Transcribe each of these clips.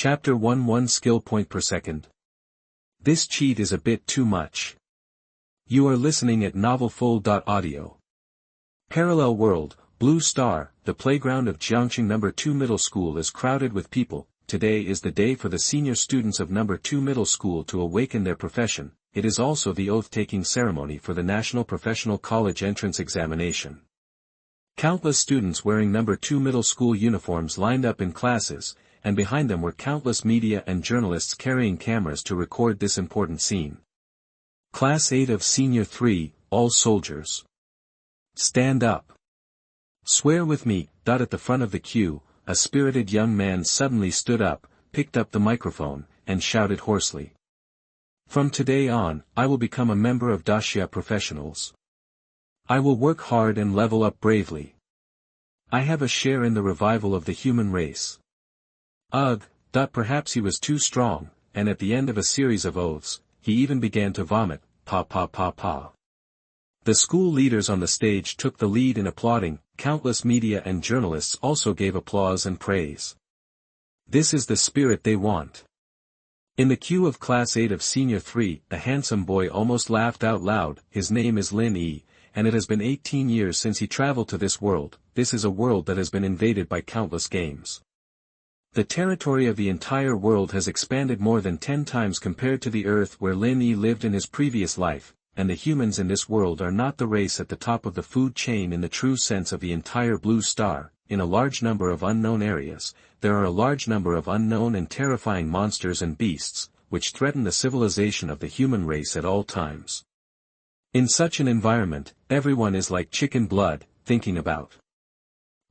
Chapter 1 skill point per second. This cheat is a bit too much. You are listening at novelfull.audio. Parallel world, Blue Star, the playground of Jiangcheng No. 2 Middle School is crowded with people. Today is the day for the senior students of No. 2 Middle School to awaken their profession. It is also the oath-taking ceremony for the National Professional College Entrance Examination. Countless students wearing No. 2 Middle School uniforms lined up in classes, and behind them were countless media and journalists carrying cameras to record this important scene. Class 8 of Senior 3, all soldiers. Stand up. Swear with me. At the front of the queue, a spirited young man suddenly stood up, picked up the microphone, and shouted hoarsely. From today on, I will become a member of Daxia Professionals. I will work hard and level up bravely. I have a share in the revival of the human race. Ugh, perhaps he was too strong, and at the end of a series of oaths, he even began to vomit, pa. The school leaders on the stage took the lead in applauding, countless media and journalists also gave applause and praise. This is the spirit they want. In the queue of Class 8 of Senior 3, a handsome boy almost laughed out loud. His name is Lin Yi, and it has been 18 years since he traveled to this world. This is a world that has been invaded by countless games. The territory of the entire world has expanded more than 10 times compared to the Earth where Lin Yi lived in his previous life, and the humans in this world are not the race at the top of the food chain in the true sense of the entire Blue Star. In a large number of unknown areas, there are a large number of unknown and terrifying monsters and beasts, which threaten the civilization of the human race at all times. In such an environment, everyone is like chicken blood, thinking about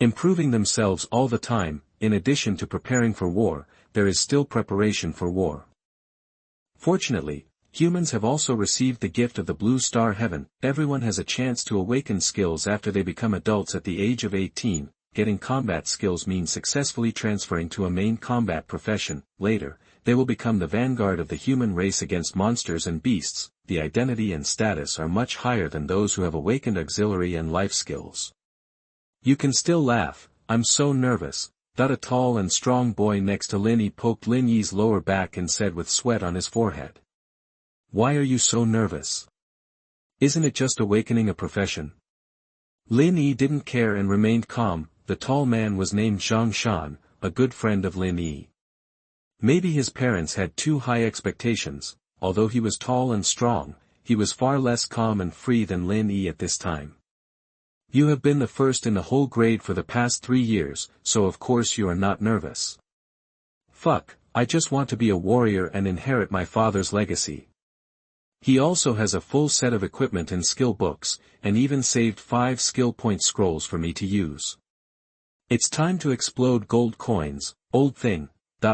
improving themselves all the time. In addition to preparing for war, there is still preparation for war. Fortunately, humans have also received the gift of the Blue Star Heaven. Everyone has a chance to awaken skills after they become adults at the age of 18. Getting combat skills means successfully transferring to a main combat profession. Later, they will become the vanguard of the human race against monsters and beasts. The identity and status are much higher than those who have awakened auxiliary and life skills. You can still laugh. I'm so nervous. A tall and strong boy next to Lin Yi poked Lin Yi's lower back and said with sweat on his forehead. Why are you so nervous? Isn't it just awakening a profession? Lin Yi didn't care and remained calm. The tall man was named Zhang Shan, a good friend of Lin Yi. Maybe his parents had too high expectations. Although he was tall and strong, he was far less calm and free than Lin Yi at this time. You have been the first in the whole grade for the past 3 years, so of course you are not nervous. Fuck, I just want to be a warrior and inherit my father's legacy. He also has a full set of equipment and skill books, and even saved 5 skill point scrolls for me to use. It's time to explode gold coins, old thing.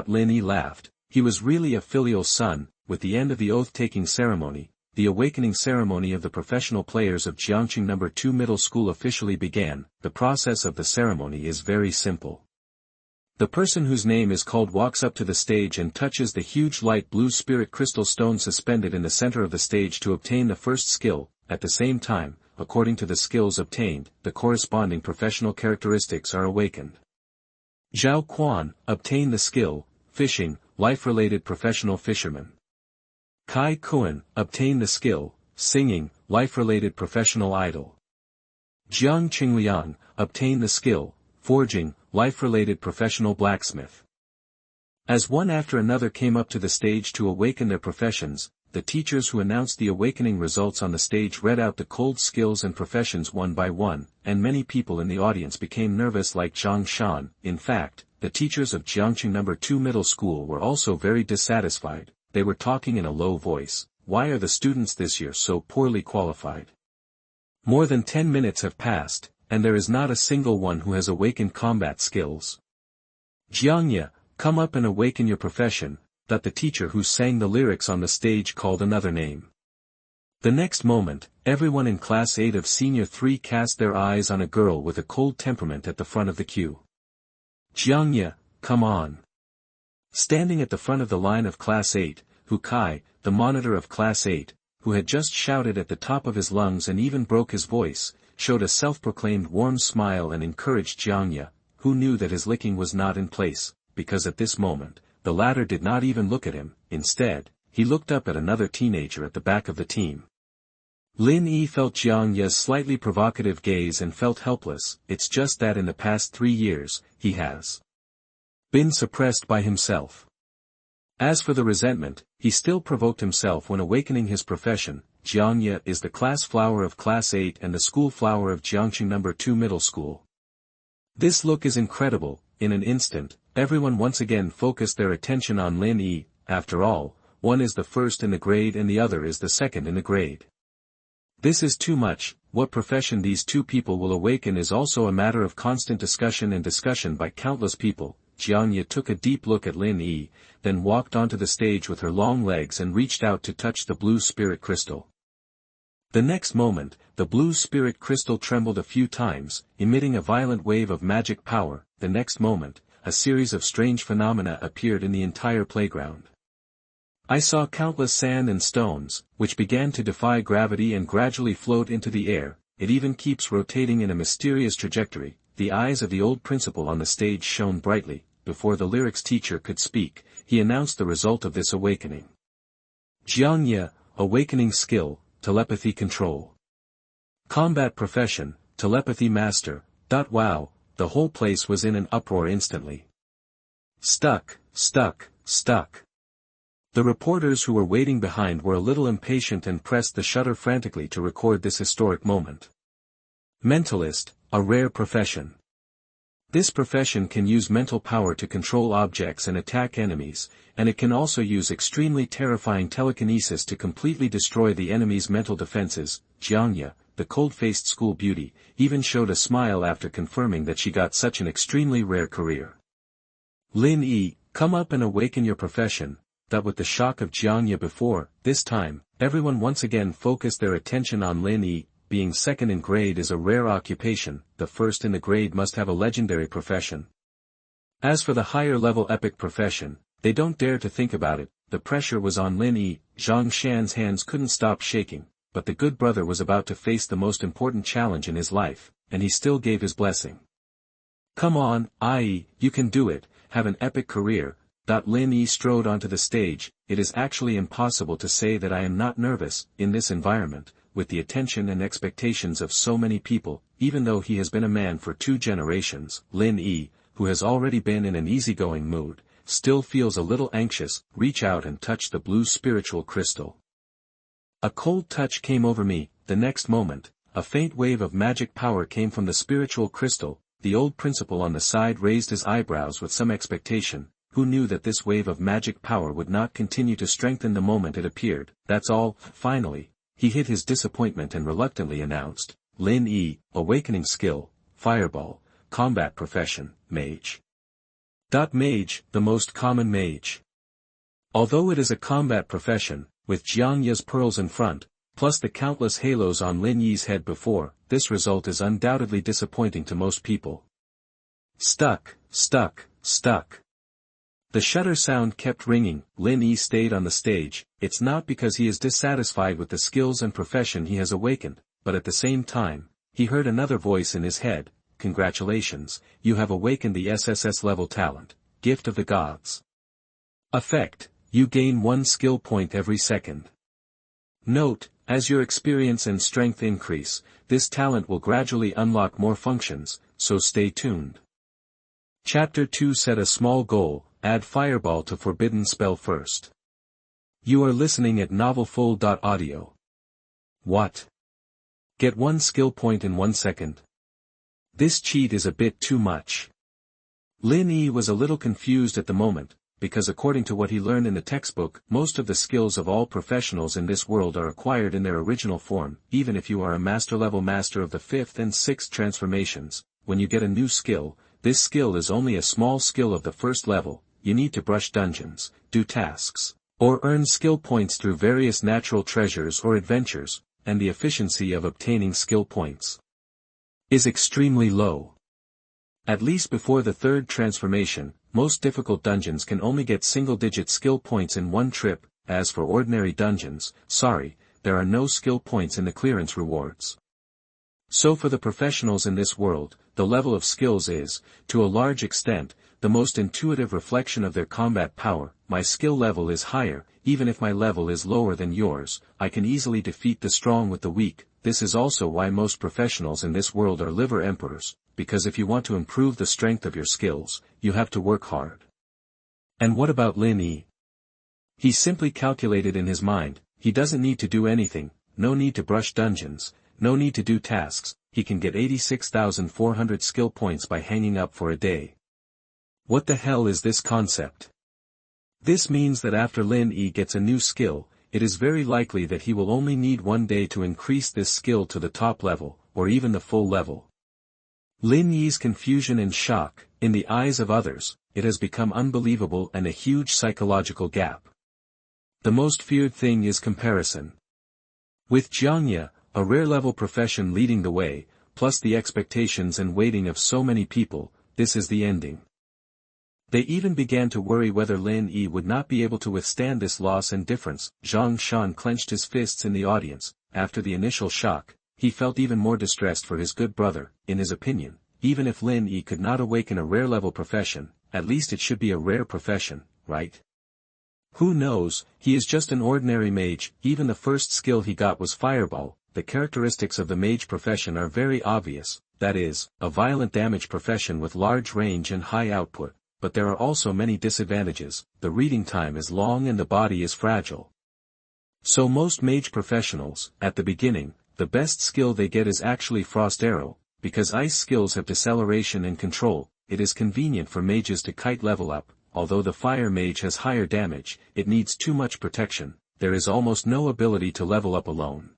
Lin Yi laughed. He was really a filial son. With the end of the oath-taking ceremony, the awakening ceremony of the professional players of Jiangcheng No. 2 Middle School officially began. The process of the ceremony is very simple. The person whose name is called walks up to the stage and touches the huge light blue spirit crystal stone suspended in the center of the stage to obtain the first skill. At the same time, according to the skills obtained, the corresponding professional characteristics are awakened. Zhao Quan, obtain the skill, fishing, life-related professional fisherman. Kai Kuan, obtain the skill, singing, life-related professional idol. Jiang Qingliang, obtain the skill, forging, life-related professional blacksmith. As one after another came up to the stage to awaken their professions, the teachers who announced the awakening results on the stage read out the cold skills and professions one by one, and many people in the audience became nervous like Zhang Shan. In fact, the teachers of Jiangcheng No. 2 Middle School were also very dissatisfied. They were talking in a low voice. Why are the students this year so poorly qualified? More than 10 minutes have passed, and there is not a single one who has awakened combat skills. Jiangye, come up and awaken your profession. The teacher who sang the lyrics on the stage called another name. The next moment, everyone in Class 8 of Senior 3 cast their eyes on a girl with a cold temperament at the front of the queue. Jiangye, come on. Standing at the front of the line of Class 8, Hu Kai, the monitor of Class 8, who had just shouted at the top of his lungs and even broke his voice, showed a self-proclaimed warm smile and encouraged Jiangye, who knew that his licking was not in place, because at this moment, the latter did not even look at him. Instead, he looked up at another teenager at the back of the team. Lin Yi felt Jiang Ye's slightly provocative gaze and felt helpless. It's just that in the past 3 years, he has been suppressed by himself. As for the resentment, he still provoked himself when awakening his profession. Jiang Ye is the class flower of Class 8 and the school flower of Jiangcheng No. 2 Middle School. This look is incredible. In an instant, everyone once again focused their attention on Lin Yi. After all, one is the first in the grade and the other is the second in the grade. This is too much. What profession these two people will awaken is also a matter of constant discussion by countless people. Jiang Ye took a deep look at Lin Yi, then walked onto the stage with her long legs and reached out to touch the blue spirit crystal. The next moment, the blue spirit crystal trembled a few times, emitting a violent wave of magic power. The next moment, a series of strange phenomena appeared in the entire playground. I saw countless sand and stones, which began to defy gravity and gradually float into the air. It even keeps rotating in a mysterious trajectory. The eyes of the old principal on the stage shone brightly. Before the lyrics teacher could speak, he announced the result of this awakening. Jiang Ye, awakening skill, telepathy control. Combat profession, telepathy master. Wow, the whole place was in an uproar instantly. Stuck. The reporters who were waiting behind were a little impatient and pressed the shutter frantically to record this historic moment. Mentalist, a rare profession. This profession can use mental power to control objects and attack enemies, and it can also use extremely terrifying telekinesis to completely destroy the enemy's mental defenses. Jiang Ye, the cold-faced school beauty, even showed a smile after confirming that she got such an extremely rare career. Lin Yi, come up and awaken your profession. That with the shock of Jiang Ye before, this time, everyone once again focused their attention on Lin Yi. Being second in grade is a rare occupation, the first in the grade must have a legendary profession. As for the higher level epic profession, they don't dare to think about it. The pressure was on Lin Yi. Zhang Shan's hands couldn't stop shaking, but the good brother was about to face the most important challenge in his life, and he still gave his blessing. Come on, Ai, you can do it, have an epic career. Lin Yi strode onto the stage. It is actually impossible to say that I am not nervous, in this environment, with the attention and expectations of so many people. Even though he has been a man for 2 generations, Lin Yi, who has already been in an easygoing mood, still feels a little anxious. Reach out and touch the blue spiritual crystal. A cold touch came over me. The next moment, a faint wave of magic power came from the spiritual crystal. The old principal on the side raised his eyebrows with some expectation. Who knew that this wave of magic power would not continue to strengthen the moment it appeared? That's all. Finally, he hid his disappointment and reluctantly announced, Lin Yi, awakening skill, fireball, combat profession, mage. Mage, the most common mage. Although it is a combat profession, with Jiang Ye's pearls in front, plus the countless halos on Lin Yi's head before, this result is undoubtedly disappointing to most people. Stuck. The shutter sound kept ringing. Lin Yi stayed on the stage. It's not because he is dissatisfied with the skills and profession he has awakened, but at the same time, he heard another voice in his head. Congratulations, you have awakened the SSS level talent, gift of the gods. Effect, you gain 1 skill point every second. Note, as your experience and strength increase, this talent will gradually unlock more functions, so stay tuned. Chapter 2 set a small goal. Add fireball to forbidden spell first. You are listening at novelfull.audio. What? Get 1 skill point in 1 second. This cheat is a bit too much. Lin Yi was a little confused at the moment, because according to what he learned in the textbook, most of the skills of all professionals in this world are acquired in their original form. Even if you are a master-level master of the 5th and 6th transformations, when you get a new skill, this skill is only a small skill of the 1st level. You need to brush dungeons, do tasks, or earn skill points through various natural treasures or adventures, and the efficiency of obtaining skill points is extremely low. At least before the 3rd transformation, most difficult dungeons can only get single-digit skill points in 1 trip. As for ordinary dungeons, there are no skill points in the clearance rewards. So for the professionals in this world, the level of skills is, to a large extent, the most intuitive reflection of their combat power. My skill level is higher, even if my level is lower than yours, I can easily defeat the strong with the weak. This is also why most professionals in this world are liver emperors, because if you want to improve the strength of your skills, you have to work hard. And what about Lin Yi? He simply calculated in his mind, he doesn't need to do anything, no need to brush dungeons, no need to do tasks, he can get 86,400 skill points by hanging up for a day. What the hell is this concept? This means that after Lin Yi gets a new skill, it is very likely that he will only need one day to increase this skill to the top level, or even the full level. Lin Yi's confusion and shock, in the eyes of others, it has become unbelievable and a huge psychological gap. The most feared thing is comparison. With Jiangye, a rare-level profession leading the way, plus the expectations and waiting of so many people, this is the ending. They even began to worry whether Lin Yi would not be able to withstand this loss and difference. Zhang Shan clenched his fists in the audience. After the initial shock, he felt even more distressed for his good brother. In his opinion, even if Lin Yi could not awaken a rare-level profession, at least it should be a rare profession, right? Who knows, he is just an ordinary mage. Even the first skill he got was Fireball. The characteristics of the mage profession are very obvious, that is, a violent damage profession with large range and high output, but there are also many disadvantages. The reading time is long and the body is fragile. So most mage professionals, at the beginning, the best skill they get is actually Frost Arrow, because ice skills have deceleration and control. It is convenient for mages to kite level up. Although the fire mage has higher damage, it needs too much protection. There is almost no ability to level up alone.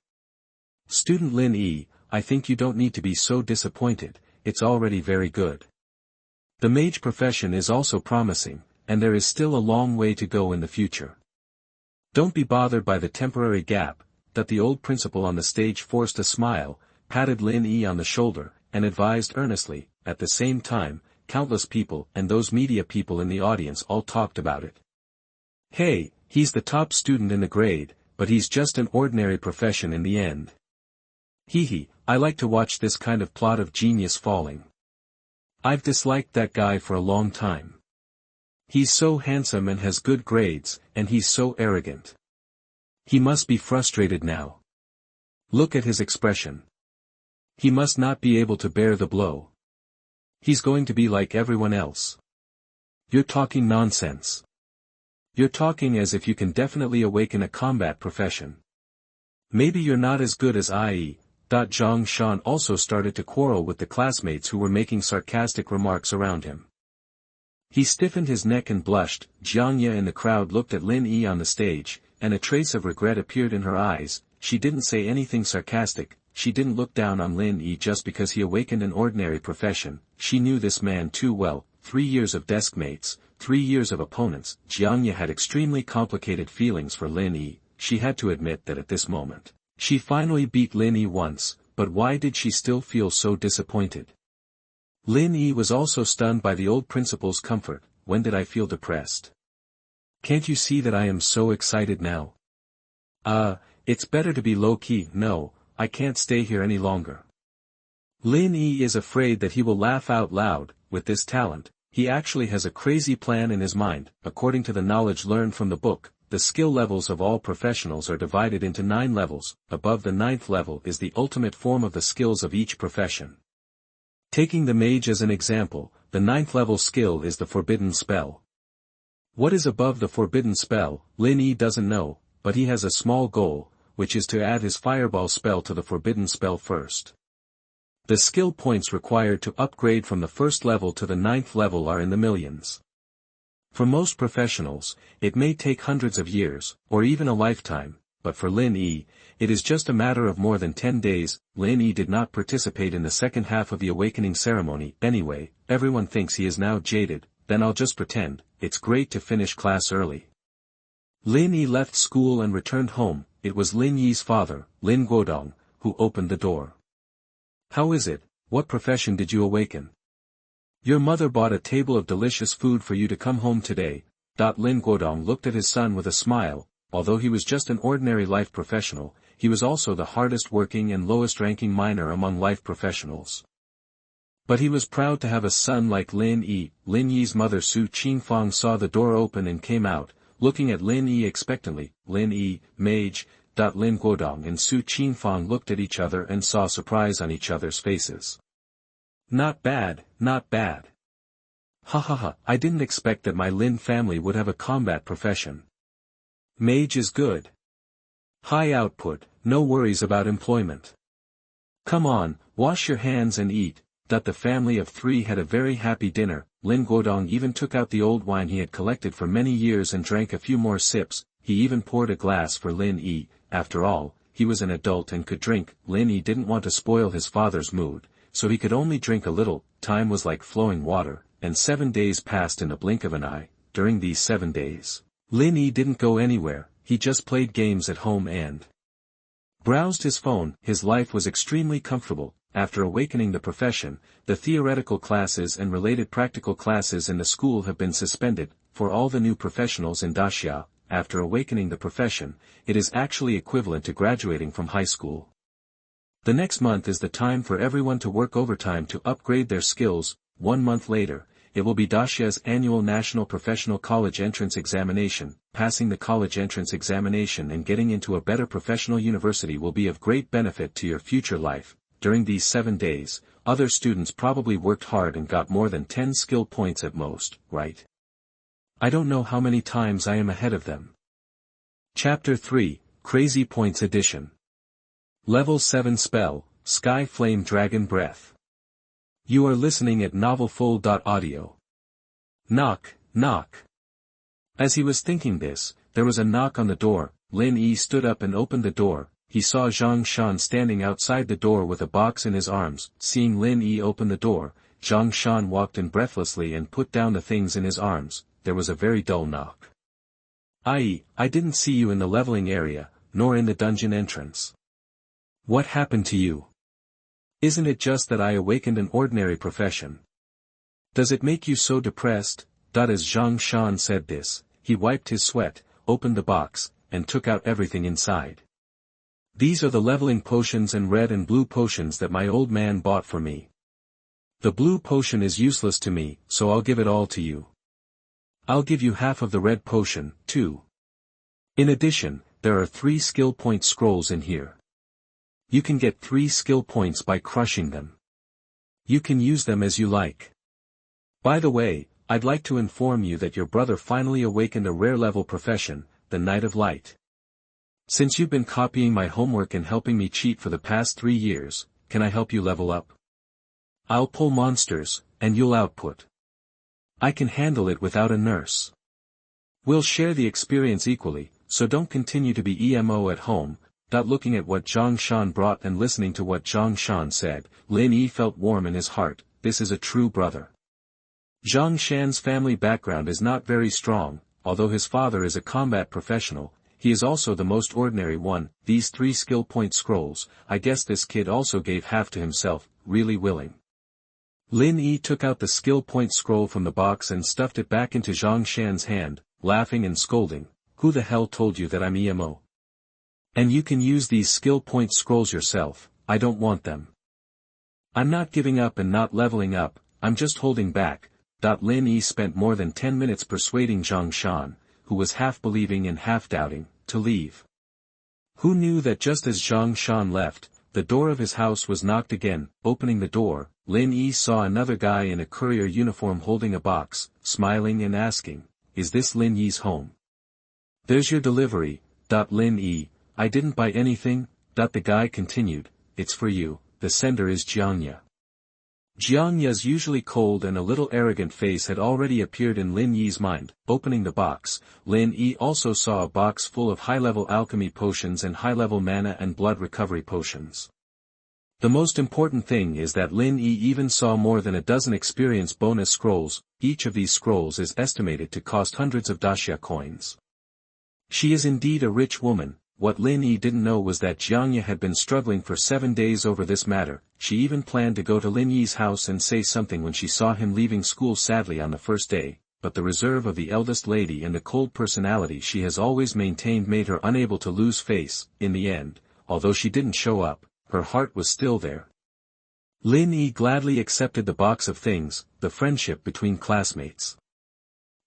Student Lin Yi, I think you don't need to be so disappointed, it's already very good. The mage profession is also promising, and there is still a long way to go in the future. Don't be bothered by the temporary gap. That the old principal on the stage forced a smile, patted Lin Yi on the shoulder, and advised earnestly. At the same time, countless people and those media people in the audience all talked about it. Hey, he's the top student in the grade, but he's just an ordinary profession in the end. Hee, I like to watch this kind of plot of genius falling. I've disliked that guy for a long time. He's so handsome and has good grades, and he's so arrogant. He must be frustrated now. Look at his expression. He must not be able to bear the blow. He's going to be like everyone else. You're talking nonsense. You're talking as if you can definitely awaken a combat profession. Maybe you're not as good as I. Zhang Shan also started to quarrel with the classmates who were making sarcastic remarks around him. He stiffened his neck and blushed. Jiangye in the crowd looked at Lin Yi on the stage, and a trace of regret appeared in her eyes. She didn't say anything sarcastic. She didn't look down on Lin Yi just because he awakened an ordinary profession. She knew this man too well. 3 years of desk mates, 3 years of opponents. Jiangye had extremely complicated feelings for Lin Yi. She had to admit that at this moment, she finally beat Lin Yi once, but why did she still feel so disappointed? Lin Yi was also stunned by the old principal's comfort. When did I feel depressed? Can't you see that I am so excited now? It's better to be low-key. No, I can't stay here any longer. Lin Yi is afraid that he will laugh out loud. With this talent, he actually has a crazy plan in his mind. According to the knowledge learned from the book, the skill levels of all professionals are divided into 9 levels. Above the 9th level is the ultimate form of the skills of each profession. Taking the mage as an example, the 9th level skill is the forbidden spell. What is above the forbidden spell, Lin Yi doesn't know, but he has a small goal, which is to add his fireball spell to the forbidden spell first. The skill points required to upgrade from the 1st level to the 9th level are in the millions. For most professionals, it may take hundreds of years, or even a lifetime, but for Lin Yi, it is just a matter of more than 10 days. Lin Yi did not participate in the second half of the awakening ceremony. Anyway, everyone thinks he is now jaded, then I'll just pretend. It's great to finish class early. Lin Yi left school and returned home. It was Lin Yi's father, Lin Guodong, who opened the door. How is it? What profession did you awaken? Your mother bought a table of delicious food for you to come home today. Lin Guodong looked at his son with a smile. Although he was just an ordinary life professional, he was also the hardest working and lowest ranking miner among life professionals. But he was proud to have a son like Lin Yi. Lin Yi's mother Su Qingfang saw the door open and came out, looking at Lin Yi expectantly. Lin Yi, mage, Lin Guodong and Su Qingfang looked at each other and saw surprise on each other's faces. Not bad, not bad. Ha ha ha, I didn't expect that my Lin family would have a combat profession. Mage is good. High output, no worries about employment. Come on, wash your hands and eat. The family of three had a very happy dinner. Lin Guodong even took out the old wine he had collected for many years and drank a few more sips. He even poured a glass for Lin Yi. After all, he was an adult and could drink. Lin Yi didn't want to spoil his father's mood, so he could only drink a little. Time was like flowing water, and 7 days passed in a blink of an eye. During these 7 days, Lin Yi didn't go anywhere, he just played games at home and browsed his phone. His life was extremely comfortable. After awakening the profession, the theoretical classes and related practical classes in the school have been suspended. For all the new professionals in Daxia, after awakening the profession, it is actually equivalent to graduating from high school. The next month is the time for everyone to work overtime to upgrade their skills. 1 month later, it will be Daxia's annual National Professional College Entrance Examination. Passing the college entrance examination and getting into a better professional university will be of great benefit to your future life. During these 7 days, other students probably worked hard and got more than 10 skill points at most, right? I don't know how many times I am ahead of them. Chapter 3, Crazy Points Edition. Level 7 Spell, Sky Flame Dragon Breath. You are listening at novelfull.audio. Knock, knock. As he was thinking this, there was a knock on the door. Lin Yi stood up and opened the door. He saw Zhang Shan standing outside the door with a box in his arms. Seeing Lin Yi open the door, Zhang Shan walked in breathlessly and put down the things in his arms. There was a very dull knock. I didn't see you in the leveling area, nor in the dungeon entrance. What happened to you? Isn't it just that I awakened an ordinary profession? Does it make you so depressed? As Zhang Shan said this, he wiped his sweat, opened the box, and took out everything inside. These are the leveling potions and red and blue potions that my old man bought for me. The blue potion is useless to me, so I'll give it all to you. I'll give you half of the red potion, too. In addition, there are 3 skill point scrolls in here. You can get 3 skill points by crushing them. You can use them as you like. By the way, I'd like to inform you that your brother finally awakened a rare level profession, the Knight of Light. Since you've been copying my homework and helping me cheat for the past 3 years, can I help you level up? I'll pull monsters, and you'll output. I can handle it without a nurse. We'll share the experience equally, so don't continue to be EMO at home. Looking at what Zhang Shan brought and listening to what Zhang Shan said, Lin Yi felt warm in his heart. This is a true brother. Zhang Shan's family background is not very strong, although his father is a combat professional. He is also the most ordinary one. These 3 skill point scrolls, I guess this kid also gave half to himself, really willing. Lin Yi took out the skill point scroll from the box and stuffed it back into Zhang Shan's hand, laughing and scolding. Who the hell told you that I'm EMO? And you can use these skill point scrolls yourself. I don't want them. I'm not giving up and not leveling up, I'm just holding back. Lin Yi spent more than 10 minutes persuading Zhang Shan, who was half believing and half doubting, to leave. Who knew that just as Zhang Shan left, the door of his house was knocked again. Opening the door, Lin Yi saw another guy in a courier uniform holding a box, smiling and asking, "Is this Lin Yi's home?" "There's your delivery." Lin Yi, "I didn't buy anything." The guy continued, "It's for you, the sender is Jiangya." Jiangya's usually cold and a little arrogant face had already appeared in Lin Yi's mind. Opening the box, Lin Yi also saw a box full of high-level alchemy potions and high-level mana and blood recovery potions. The most important thing is that Lin Yi even saw more than a dozen experience bonus scrolls. Each of these scrolls is estimated to cost hundreds of daxia coins. She is indeed a rich woman. What Lin Yi didn't know was that Jiangya had been struggling for 7 days over this matter. She even planned to go to Lin Yi's house and say something when she saw him leaving school sadly on the first day, but the reserve of the eldest lady and the cold personality she has always maintained made her unable to lose face. In the end, although she didn't show up, her heart was still there. Lin Yi gladly accepted the box of things, the friendship between classmates.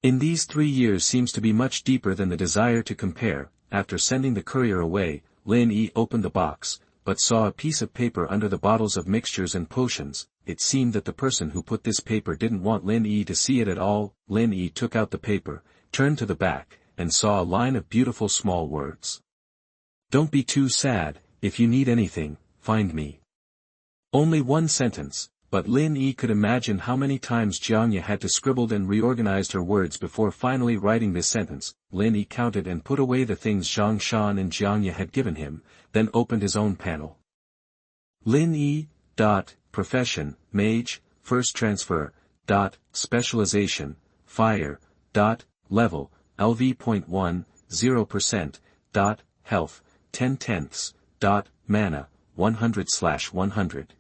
In these 3 years seems to be much deeper than the desire to compare. After sending the courier away, Lin Yi opened the box, but saw a piece of paper under the bottles of mixtures and potions. It seemed that the person who put this paper didn't want Lin Yi to see it at all. Lin Yi took out the paper, turned to the back, and saw a line of beautiful small words. "Don't be too sad, if you need anything, find me." Only one sentence, but Lin Yi could imagine how many times Jiangye had to scribbled and reorganized her words before finally writing this sentence. Lin Yi counted and put away the things Zhang Shan and Jiangye had given him, then opened his own panel. Lin Yi. Profession, Mage, First Transfer, Specialization, Fire, Level, LV.1, 0%, Health, 10/10, Mana, 100/100,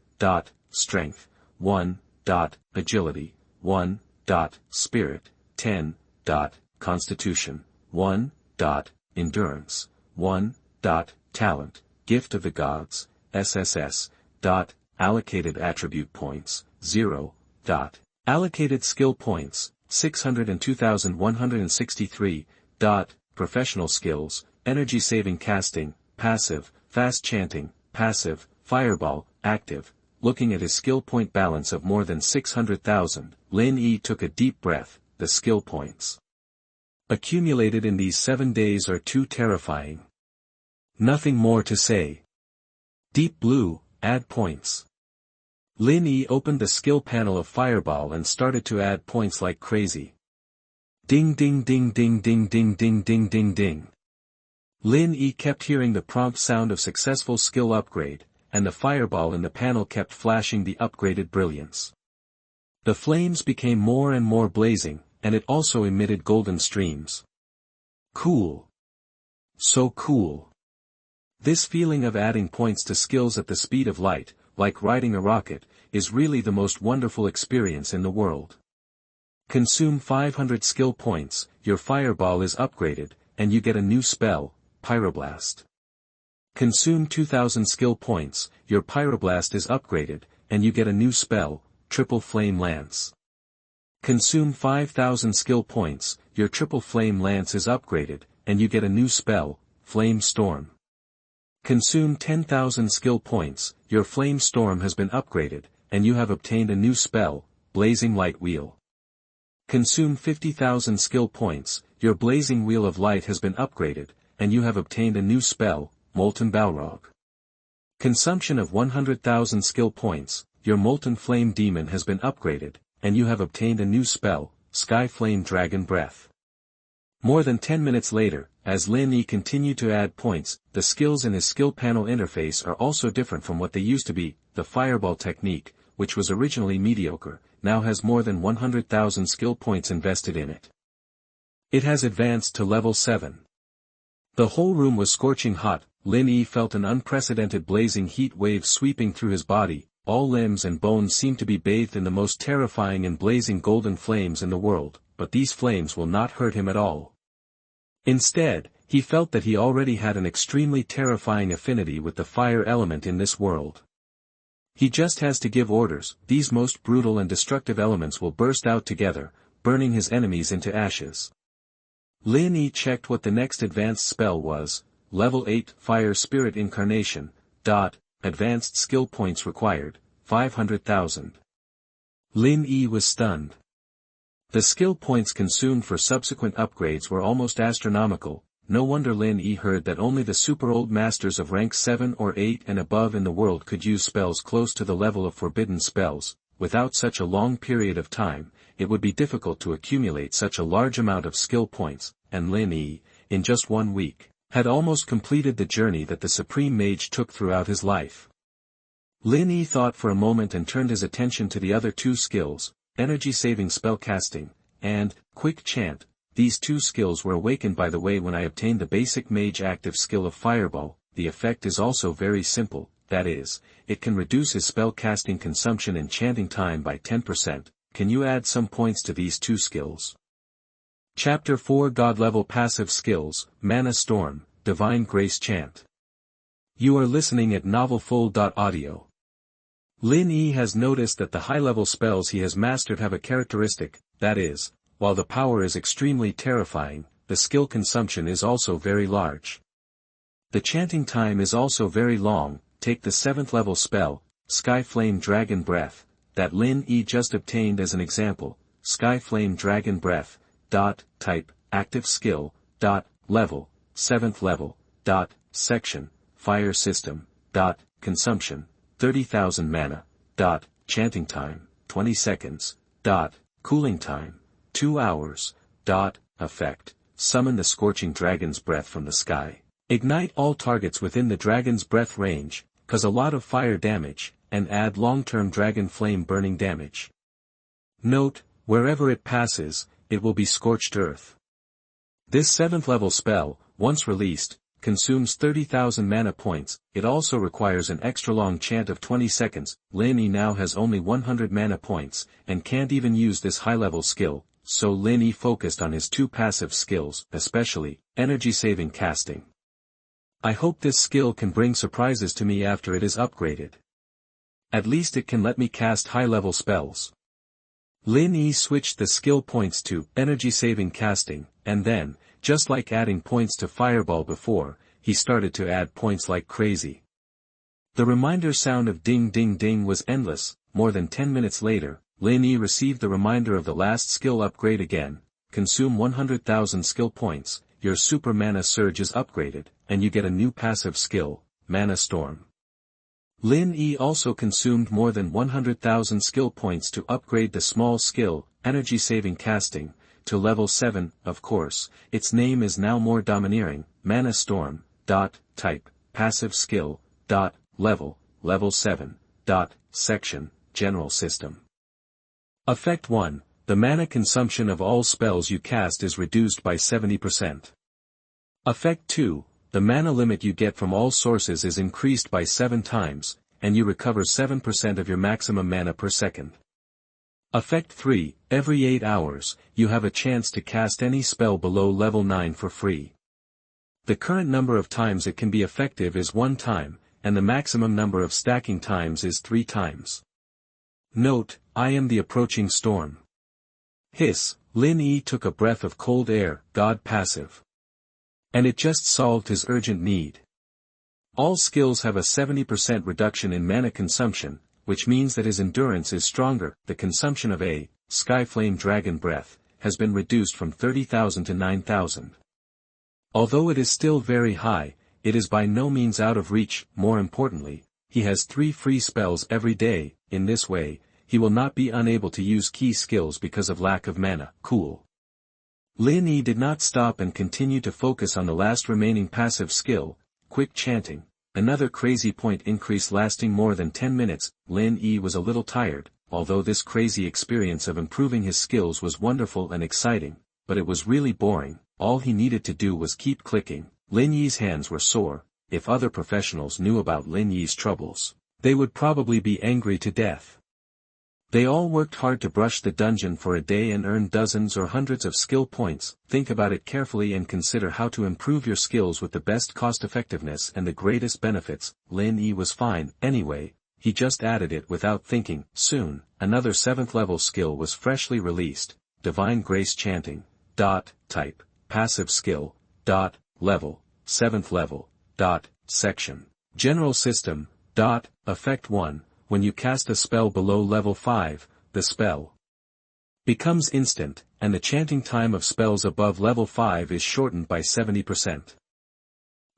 Strength, 1, Agility, 1, Spirit, 10, Constitution, 1, Endurance, 1, Talent, Gift of the Gods, SSS, Allocated Attribute Points, 0, Allocated Skill Points, 602,163, Professional Skills, Energy Saving Casting, Passive, Fast Chanting, Passive, Fireball, Active. Looking at his skill point balance of more than 600,000, Lin Yi took a deep breath. The skill points accumulated in these 7 days are too terrifying. Nothing more to say. Deep Blue, add points. Lin Yi opened the skill panel of Fireball and started to add points like crazy. Ding ding ding ding ding ding ding ding ding ding. Lin Yi kept hearing the prompt sound of successful skill upgrade, and the fireball in the panel kept flashing the upgraded brilliance. The flames became more and more blazing, and it also emitted golden streams. Cool. So cool. This feeling of adding points to skills at the speed of light, like riding a rocket, is really the most wonderful experience in the world. Consume 500 skill points, your fireball is upgraded, and you get a new spell, Pyroblast. Consume 2000 skill points, your Pyroblast is upgraded, and you get a new spell, Triple Flame Lance. Consume 5000 skill points, your Triple Flame Lance is upgraded, and you get a new spell, Flame Storm. Consume 10,000 skill points, your Flame Storm has been upgraded, and you have obtained a new spell, Blazing Light Wheel. Consume 50,000 skill points, your Blazing Wheel of Light has been upgraded, and you have obtained a new spell, Molten Balrog. Consumption of 100,000 skill points, your Molten Flame Demon has been upgraded, and you have obtained a new spell, Sky Flame Dragon Breath. More than 10 minutes later, as Lin Yi continued to add points, the skills in his skill panel interface are also different from what they used to be. The Fireball technique, which was originally mediocre, now has more than 100,000 skill points invested in it. It has advanced to level 7. The whole room was scorching hot. Lin Yi felt an unprecedented blazing heat wave sweeping through his body. All limbs and bones seemed to be bathed in the most terrifying and blazing golden flames in the world, but these flames will not hurt him at all. Instead, he felt that he already had an extremely terrifying affinity with the fire element in this world. He just has to give orders. These most brutal and destructive elements will burst out together, burning his enemies into ashes. Lin Yi checked what the next advanced spell was. Level 8 Fire Spirit Incarnation. Advanced skill points required, 500,000. Lin Yi was stunned. The skill points consumed for subsequent upgrades were almost astronomical. No wonder Lin Yi heard that only the super old masters of rank 7 or 8 and above in the world could use spells close to the level of forbidden spells. Without such a long period of time, it would be difficult to accumulate such a large amount of skill points, and Lin Yi, in just 1 week, had almost completed the journey that the Supreme Mage took throughout his life. Lin Yi thought for a moment and turned his attention to the other 2 skills, Energy-Saving Spellcasting, and Quick Chant. These 2 skills were awakened by the way when I obtained the basic mage active skill of Fireball. The effect is also very simple, that is, it can reduce his spellcasting consumption and chanting time by 10%. Can you add some points to these 2 skills? Chapter 4 God-Level Passive Skills, Mana Storm, Divine Grace Chant. You are listening at novelfull.audio. Lin Yi has noticed that the high-level spells he has mastered have a characteristic, that is, while the power is extremely terrifying, the skill consumption is also very large. The chanting time is also very long. Take the 7th level spell, Sky Flame Dragon Breath, that Lin Yi just obtained as an example. Sky Flame Dragon Breath, type, active skill, level, 7th level, section, fire system, consumption, 30,000 mana, chanting time, 20 seconds, cooling time, 2 hours, effect, summon the scorching dragon's breath from the sky. Ignite all targets within the dragon's breath range, cause a lot of fire damage, and add long-term dragon flame burning damage. Note, wherever it passes, it will be scorched earth. This 7th level spell, once released, consumes 30,000 mana points. It also requires an extra long chant of 20 seconds. Lin Yi now has only 100 mana points, and can't even use this high-level skill, so Lin Yi focused on his 2 passive skills, especially, energy-saving casting. I hope this skill can bring surprises to me after it is upgraded. At least it can let me cast high-level spells. Lin Yi switched the skill points to energy-saving casting, and then, just like adding points to Fireball before, he started to add points like crazy. The reminder sound of ding ding ding was endless. More than 10 minutes later, Lin Yi received the reminder of the last skill upgrade again. Consume 100,000 skill points, your super mana surge is upgraded, and you get a new passive skill, Mana Storm. Lin Yi also consumed more than 100,000 skill points to upgrade the small skill, energy-saving casting, to level 7, of course. Its name is now more domineering, Mana Storm, type, passive skill, level 7, section, general system. Effect 1, the mana consumption of all spells you cast is reduced by 70%. Effect 2, the mana limit you get from all sources is increased by 7 times, and you recover 7% of your maximum mana per second. Effect 3, every 8 hours, you have a chance to cast any spell below level 9 for free. The current number of times it can be effective is 1 time, and the maximum number of stacking times is 3 times. Note, I am the approaching storm. Hiss, Lin Yi took a breath of cold air, God passive. And it just solved his urgent need. All skills have a 70% reduction in mana consumption, which means that his endurance is stronger. The consumption of a Sky Flame Dragon Breath has been reduced from 30,000 to 9,000. Although it is still very high, it is by no means out of reach. More importantly, he has 3 free spells every day. In this way, he will not be unable to use key skills because of lack of mana. Cool. Lin Yi did not stop and continued to focus on the last remaining passive skill, quick chanting. Another crazy point increase lasting more than 10 minutes. Lin Yi was a little tired, although this crazy experience of improving his skills was wonderful and exciting, but it was really boring. All he needed to do was keep clicking. Lin Yi's hands were sore. If other professionals knew about Lin Yi's troubles, they would probably be angry to death. They all worked hard to brush the dungeon for a day and earned dozens or hundreds of skill points. Think about it carefully and consider how to improve your skills with the best cost-effectiveness and the greatest benefits. Lin Yi was fine, anyway, he just added it without thinking. Soon, another 7th level skill was freshly released, Divine Grace Chanting, type, passive skill, level, 7th level, section, general system, effect 1. When you cast a spell below level 5, the spell becomes instant, and the chanting time of spells above level 5 is shortened by 70%.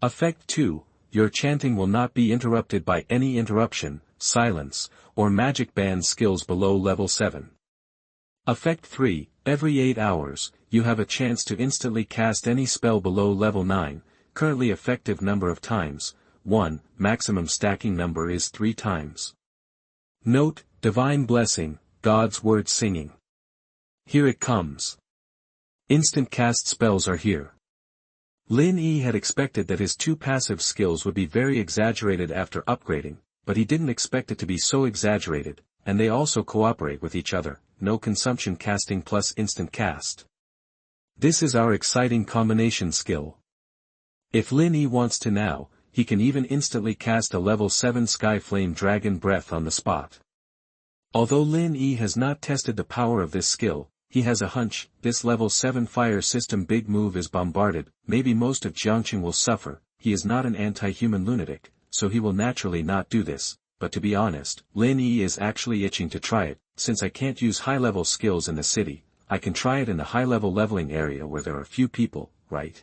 Effect 2, your chanting will not be interrupted by any interruption, silence, or magic band skills below level 7. Effect 3, every 8 hours, you have a chance to instantly cast any spell below level 9, currently effective number of times, 1, maximum stacking number is 3 times. Note, Divine Blessing, God's Word Singing. Here it comes. Instant cast spells are here. Lin Yi had expected that his 2 passive skills would be very exaggerated after upgrading, but he didn't expect it to be so exaggerated, and they also cooperate with each other. No consumption casting plus instant cast. This is our exciting combination skill. If Lin Yi wants to now, he can even instantly cast a level 7 Sky Flame Dragon Breath on the spot. Although Lin Yi has not tested the power of this skill, he has a hunch, this level 7 fire system big move is bombarded, maybe most of Jiangcheng will suffer. He is not an anti-human lunatic, so he will naturally not do this, but to be honest, Lin Yi is actually itching to try it. Since I can't use high-level skills in the city, I can try it in the high-level leveling area where there are few people, right?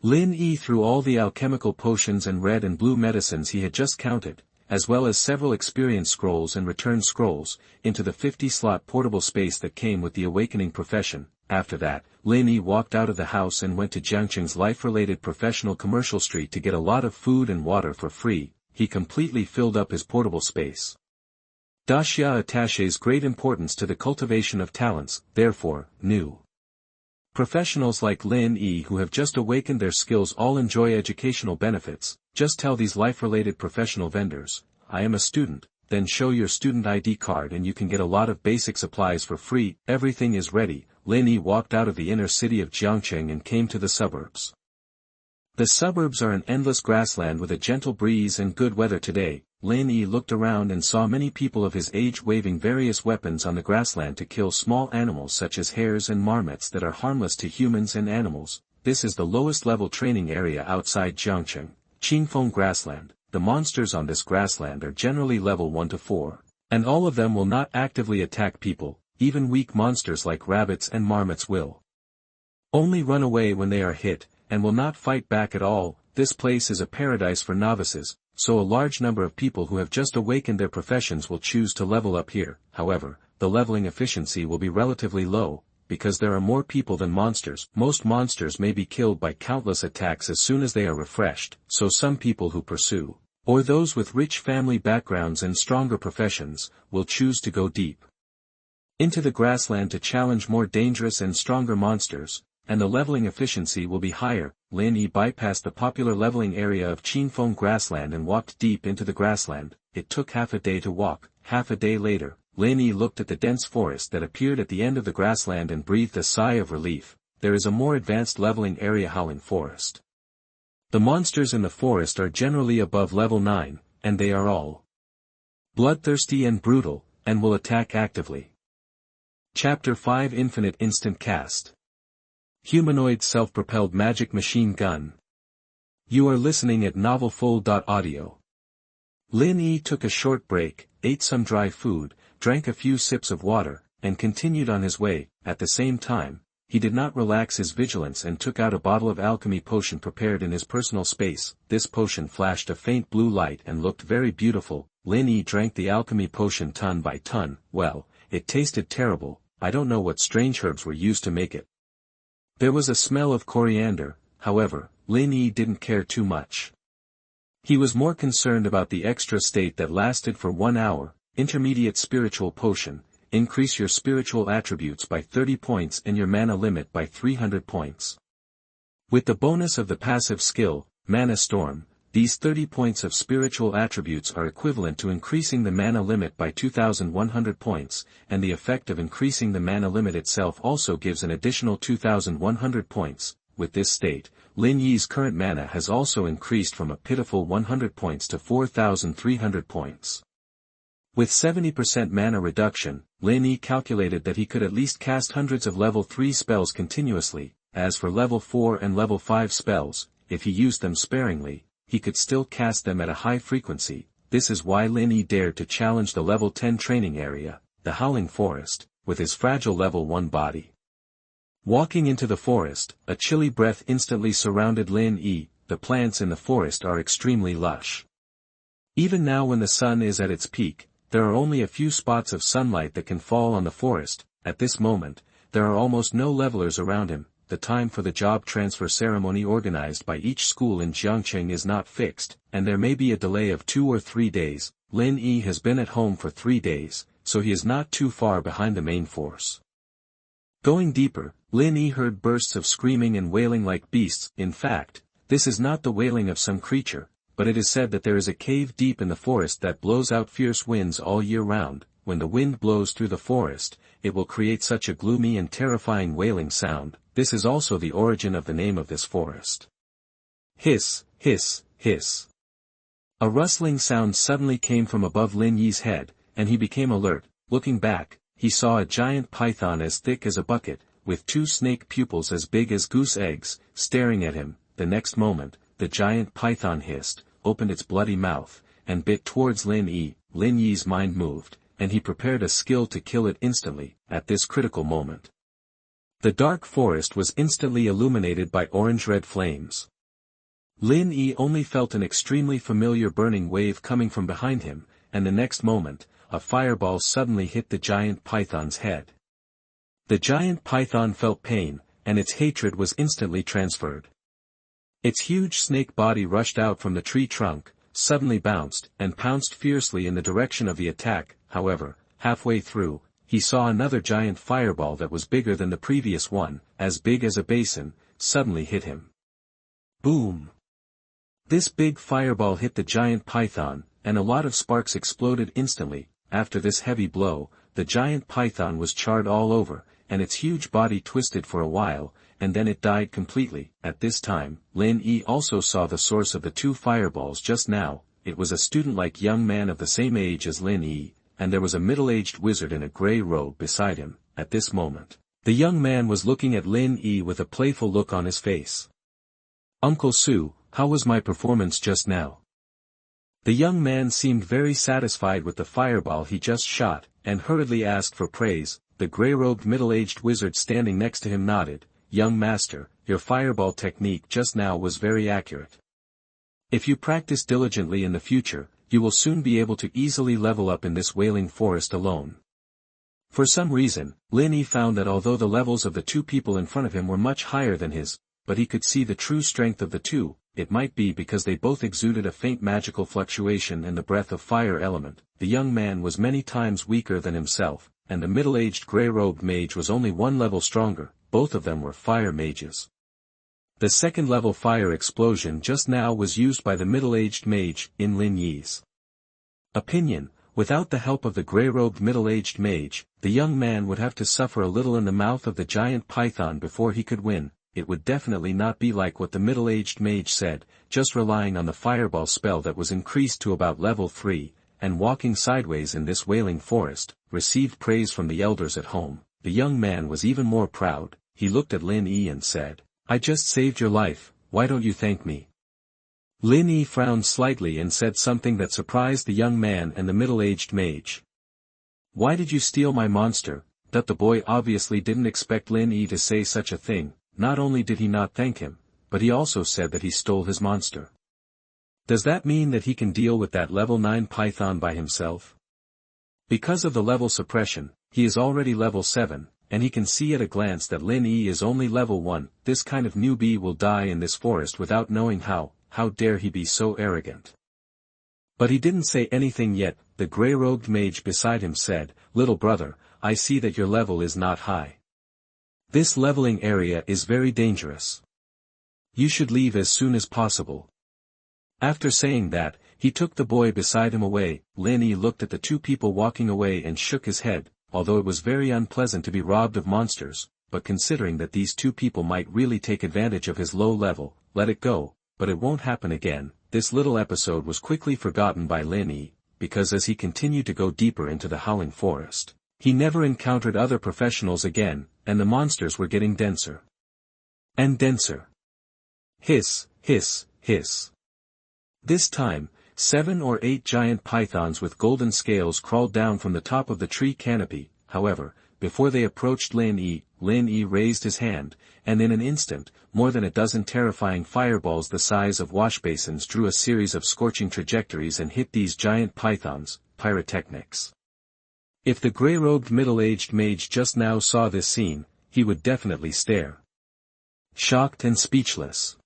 Lin Yi threw all the alchemical potions and red and blue medicines he had just counted, as well as several experience scrolls and return scrolls, into the 50-slot portable space that came with the awakening profession. After that, Lin Yi walked out of the house and went to Jiangcheng's life-related professional commercial street to get a lot of food and water for free. He completely filled up his portable space. Daxia attaches great importance to the cultivation of talents, therefore, new professionals like Lin Yi who have just awakened their skills all enjoy educational benefits. Just tell these life-related professional vendors, I am a student, then show your student ID card and you can get a lot of basic supplies for free. Everything is ready. Lin Yi walked out of the inner city of Jiangcheng and came to the suburbs. The suburbs are an endless grassland with a gentle breeze and good weather today. Lin Yi looked around and saw many people of his age waving various weapons on the grassland to kill small animals such as hares and marmots that are harmless to humans and animals. This is the lowest level training area outside Jiangcheng, Qingfeng grassland. The monsters on this grassland are generally level 1 to 4, and all of them will not actively attack people. Even weak monsters like rabbits and marmots will only run away when they are hit, and will not fight back at all. This place is a paradise for novices, so a large number of people who have just awakened their professions will choose to level up here. However, the leveling efficiency will be relatively low, because there are more people than monsters. Most monsters may be killed by countless attacks as soon as they are refreshed, so some people who pursue, or those with rich family backgrounds and stronger professions, will choose to go deep into the grassland to challenge more dangerous and stronger monsters, and the leveling efficiency will be higher. Lin Yi bypassed the popular leveling area of Qingfeng grassland and walked deep into the grassland. It took half a day to walk. Half a day later, Lin Yi looked at the dense forest that appeared at the end of the grassland and breathed a sigh of relief. There is a more advanced leveling area, Howling Forest. The monsters in the forest are generally above level 9, and they are all bloodthirsty and brutal, and will attack actively. Chapter 5 Infinite Instant Cast. Humanoid Self-Propelled Magic Machine Gun. You are listening at novelfull.audio. Lin Yi took a short break, ate some dry food, drank a few sips of water, and continued on his way. At the same time, he did not relax his vigilance and took out a bottle of alchemy potion prepared in his personal space. This potion flashed a faint blue light and looked very beautiful. Lin Yi drank the alchemy potion ton by ton. Well, it tasted terrible. I don't know what strange herbs were used to make it. There was a smell of coriander. However, Lin Yi didn't care too much. He was more concerned about the extra state that lasted for 1 hour. Intermediate spiritual potion. Increase your spiritual attributes by 30 points and your mana limit by 300 points. With the bonus of the passive skill, Mana Storm, these 30 points of spiritual attributes are equivalent to increasing the mana limit by 2,100 points, and the effect of increasing the mana limit itself also gives an additional 2,100 points. With this state, Lin Yi's current mana has also increased from a pitiful 100 points to 4,300 points. With 70% mana reduction, Lin Yi calculated that he could at least cast hundreds of level 3 spells continuously. As for level 4 and level 5 spells, if he used them sparingly, he could still cast them at a high frequency. This is why Lin Yi dared to challenge the level 10 training area, the Howling Forest, with his fragile level 1 body. Walking into the forest, a chilly breath instantly surrounded Lin Yi. The plants in the forest are extremely lush. Even now when the sun is at its peak, there are only a few spots of sunlight that can fall on the forest. At this moment, there are almost no levelers around him. The time for the job transfer ceremony organized by each school in Jiangcheng is not fixed, and there may be a delay of 2 or 3 days. Lin Yi has been at home for 3 days, so he is not too far behind the main force. Going deeper, Lin Yi heard bursts of screaming and wailing like beasts. In fact, this is not the wailing of some creature, but it is said that there is a cave deep in the forest that blows out fierce winds all year round. When the wind blows through the forest, it will create such a gloomy and terrifying wailing sound. This is also the origin of the name of this forest. Hiss, hiss, hiss. A rustling sound suddenly came from above Lin Yi's head, and he became alert. Looking back, he saw a giant python as thick as a bucket, with two snake pupils as big as goose eggs, staring at him. The next moment, the giant python hissed, opened its bloody mouth, and bit towards Lin Yi. Lin Yi's mind moved, and he prepared a skill to kill it instantly, at this critical moment. The dark forest was instantly illuminated by orange-red flames. Lin Yi only felt an extremely familiar burning wave coming from behind him, and the next moment, a fireball suddenly hit the giant python's head. The giant python felt pain, and its hatred was instantly transferred. Its huge snake body rushed out from the tree trunk, suddenly bounced, and pounced fiercely in the direction of the attack. However, halfway through, he saw another giant fireball that was bigger than the previous one, as big as a basin, suddenly hit him. Boom! This big fireball hit the giant python, and a lot of sparks exploded instantly. After this heavy blow, the giant python was charred all over, and its huge body twisted for a while, and then it died completely. At this time, Lin Yi also saw the source of the two fireballs just now. It was a student-like young man of the same age as Lin Yi, and there was a middle-aged wizard in a grey robe beside him. At this moment, the young man was looking at Lin Yi with a playful look on his face. "Uncle Su, how was my performance just now?" The young man seemed very satisfied with the fireball he just shot, and hurriedly asked for praise. The grey-robed middle-aged wizard standing next to him nodded. "Young master, your fireball technique just now was very accurate. If you practice diligently in the future, you will soon be able to easily level up in this wailing forest alone." For some reason, Lin Yi found that although the levels of the two people in front of him were much higher than his, but he could see the true strength of the two. It might be because they both exuded a faint magical fluctuation in the breath of fire element. The young man was many times weaker than himself, and the middle-aged grey-robed mage was only one level stronger. Both of them were fire mages. The second-level fire explosion just now was used by the middle-aged mage. In Lin Yi's opinion, without the help of the grey-robed middle-aged mage, the young man would have to suffer a little in the mouth of the giant python before he could win. It would definitely not be like what the middle-aged mage said, just relying on the fireball spell that was increased to about level 3, and walking sideways in this wailing forest, received praise from the elders at home. The young man was even more proud. He looked at Lin Yi and said, "I just saved your life, why don't you thank me?" Lin Yi frowned slightly and said something that surprised the young man and the middle-aged mage. "Why did you steal my monster?" That the boy obviously didn't expect Lin Yi to say such a thing. Not only did he not thank him, but he also said that he stole his monster. Does that mean that he can deal with that level 9 python by himself? Because of the level suppression, he is already level 7, and he can see at a glance that Lin Yi is only level 1. This kind of newbie will die in this forest without knowing how dare he be so arrogant. But he didn't say anything yet. The grey-robed mage beside him said, "Little brother, I see that your level is not high. This leveling area is very dangerous. You should leave as soon as possible." After saying that, he took the boy beside him away. Lin Yi looked at the two people walking away and shook his head. Although it was very unpleasant to be robbed of monsters, but considering that these two people might really take advantage of his low level, let it go, but it won't happen again. This little episode was quickly forgotten by Lin Yi, because as he continued to go deeper into the howling forest, he never encountered other professionals again, and the monsters were getting denser and denser. Hiss, hiss, hiss. This time, 7 or 8 giant pythons with golden scales crawled down from the top of the tree canopy. However, before they approached Lin Yi raised his hand, and in an instant, more than a dozen terrifying fireballs the size of washbasins drew a series of scorching trajectories and hit these giant pythons. Pyrotechnics. If the grey-robed middle-aged mage just now saw this scene, he would definitely stare, shocked and speechless.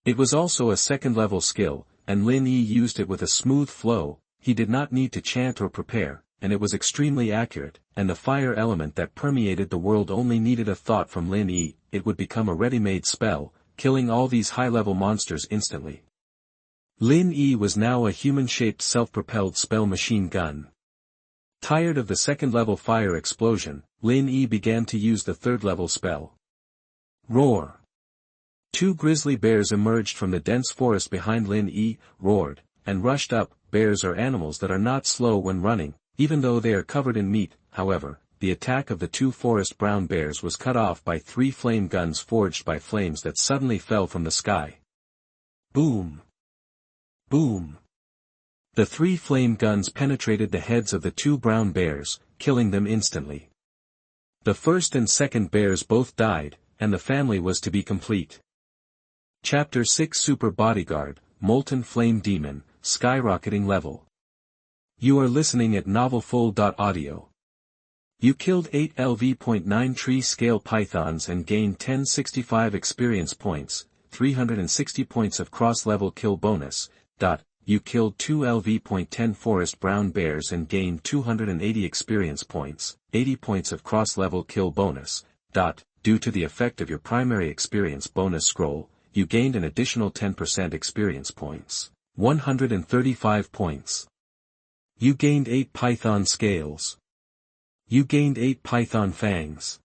It was also a second-level skill, and Lin Yi used it with a smooth flow. He did not need to chant or prepare, and it was extremely accurate, and the fire element that permeated the world only needed a thought from Lin Yi. It would become a ready-made spell, killing all these high-level monsters instantly. Lin Yi was now a human-shaped self-propelled spell machine gun. Tired of the second-level fire explosion, Lin Yi began to use the third-level spell. Roar. Two grizzly bears emerged from the dense forest behind Lin Yi, roared, and rushed up. Bears are animals that are not slow when running, even though they are covered in meat. However, the attack of the two forest brown bears was cut off by 3 flame guns forged by flames that suddenly fell from the sky. Boom! Boom! The 3 flame guns penetrated the heads of the 2 brown bears, killing them instantly. The first and second bears both died, and the family was to be complete. Chapter 6 Super Bodyguard, Molten Flame Demon, Skyrocketing Level. You are listening at novelfull.audio. You killed 8 LV.9 tree scale pythons and gained 1065 experience points, 360 points of cross-level kill bonus. You killed 2 LV.10 forest brown bears and gained 280 experience points, 80 points of cross-level kill bonus. Due to the effect of your primary experience bonus scroll, you gained an additional 10% experience points, 135 points. You gained 8 python scales. You gained 8 python fangs.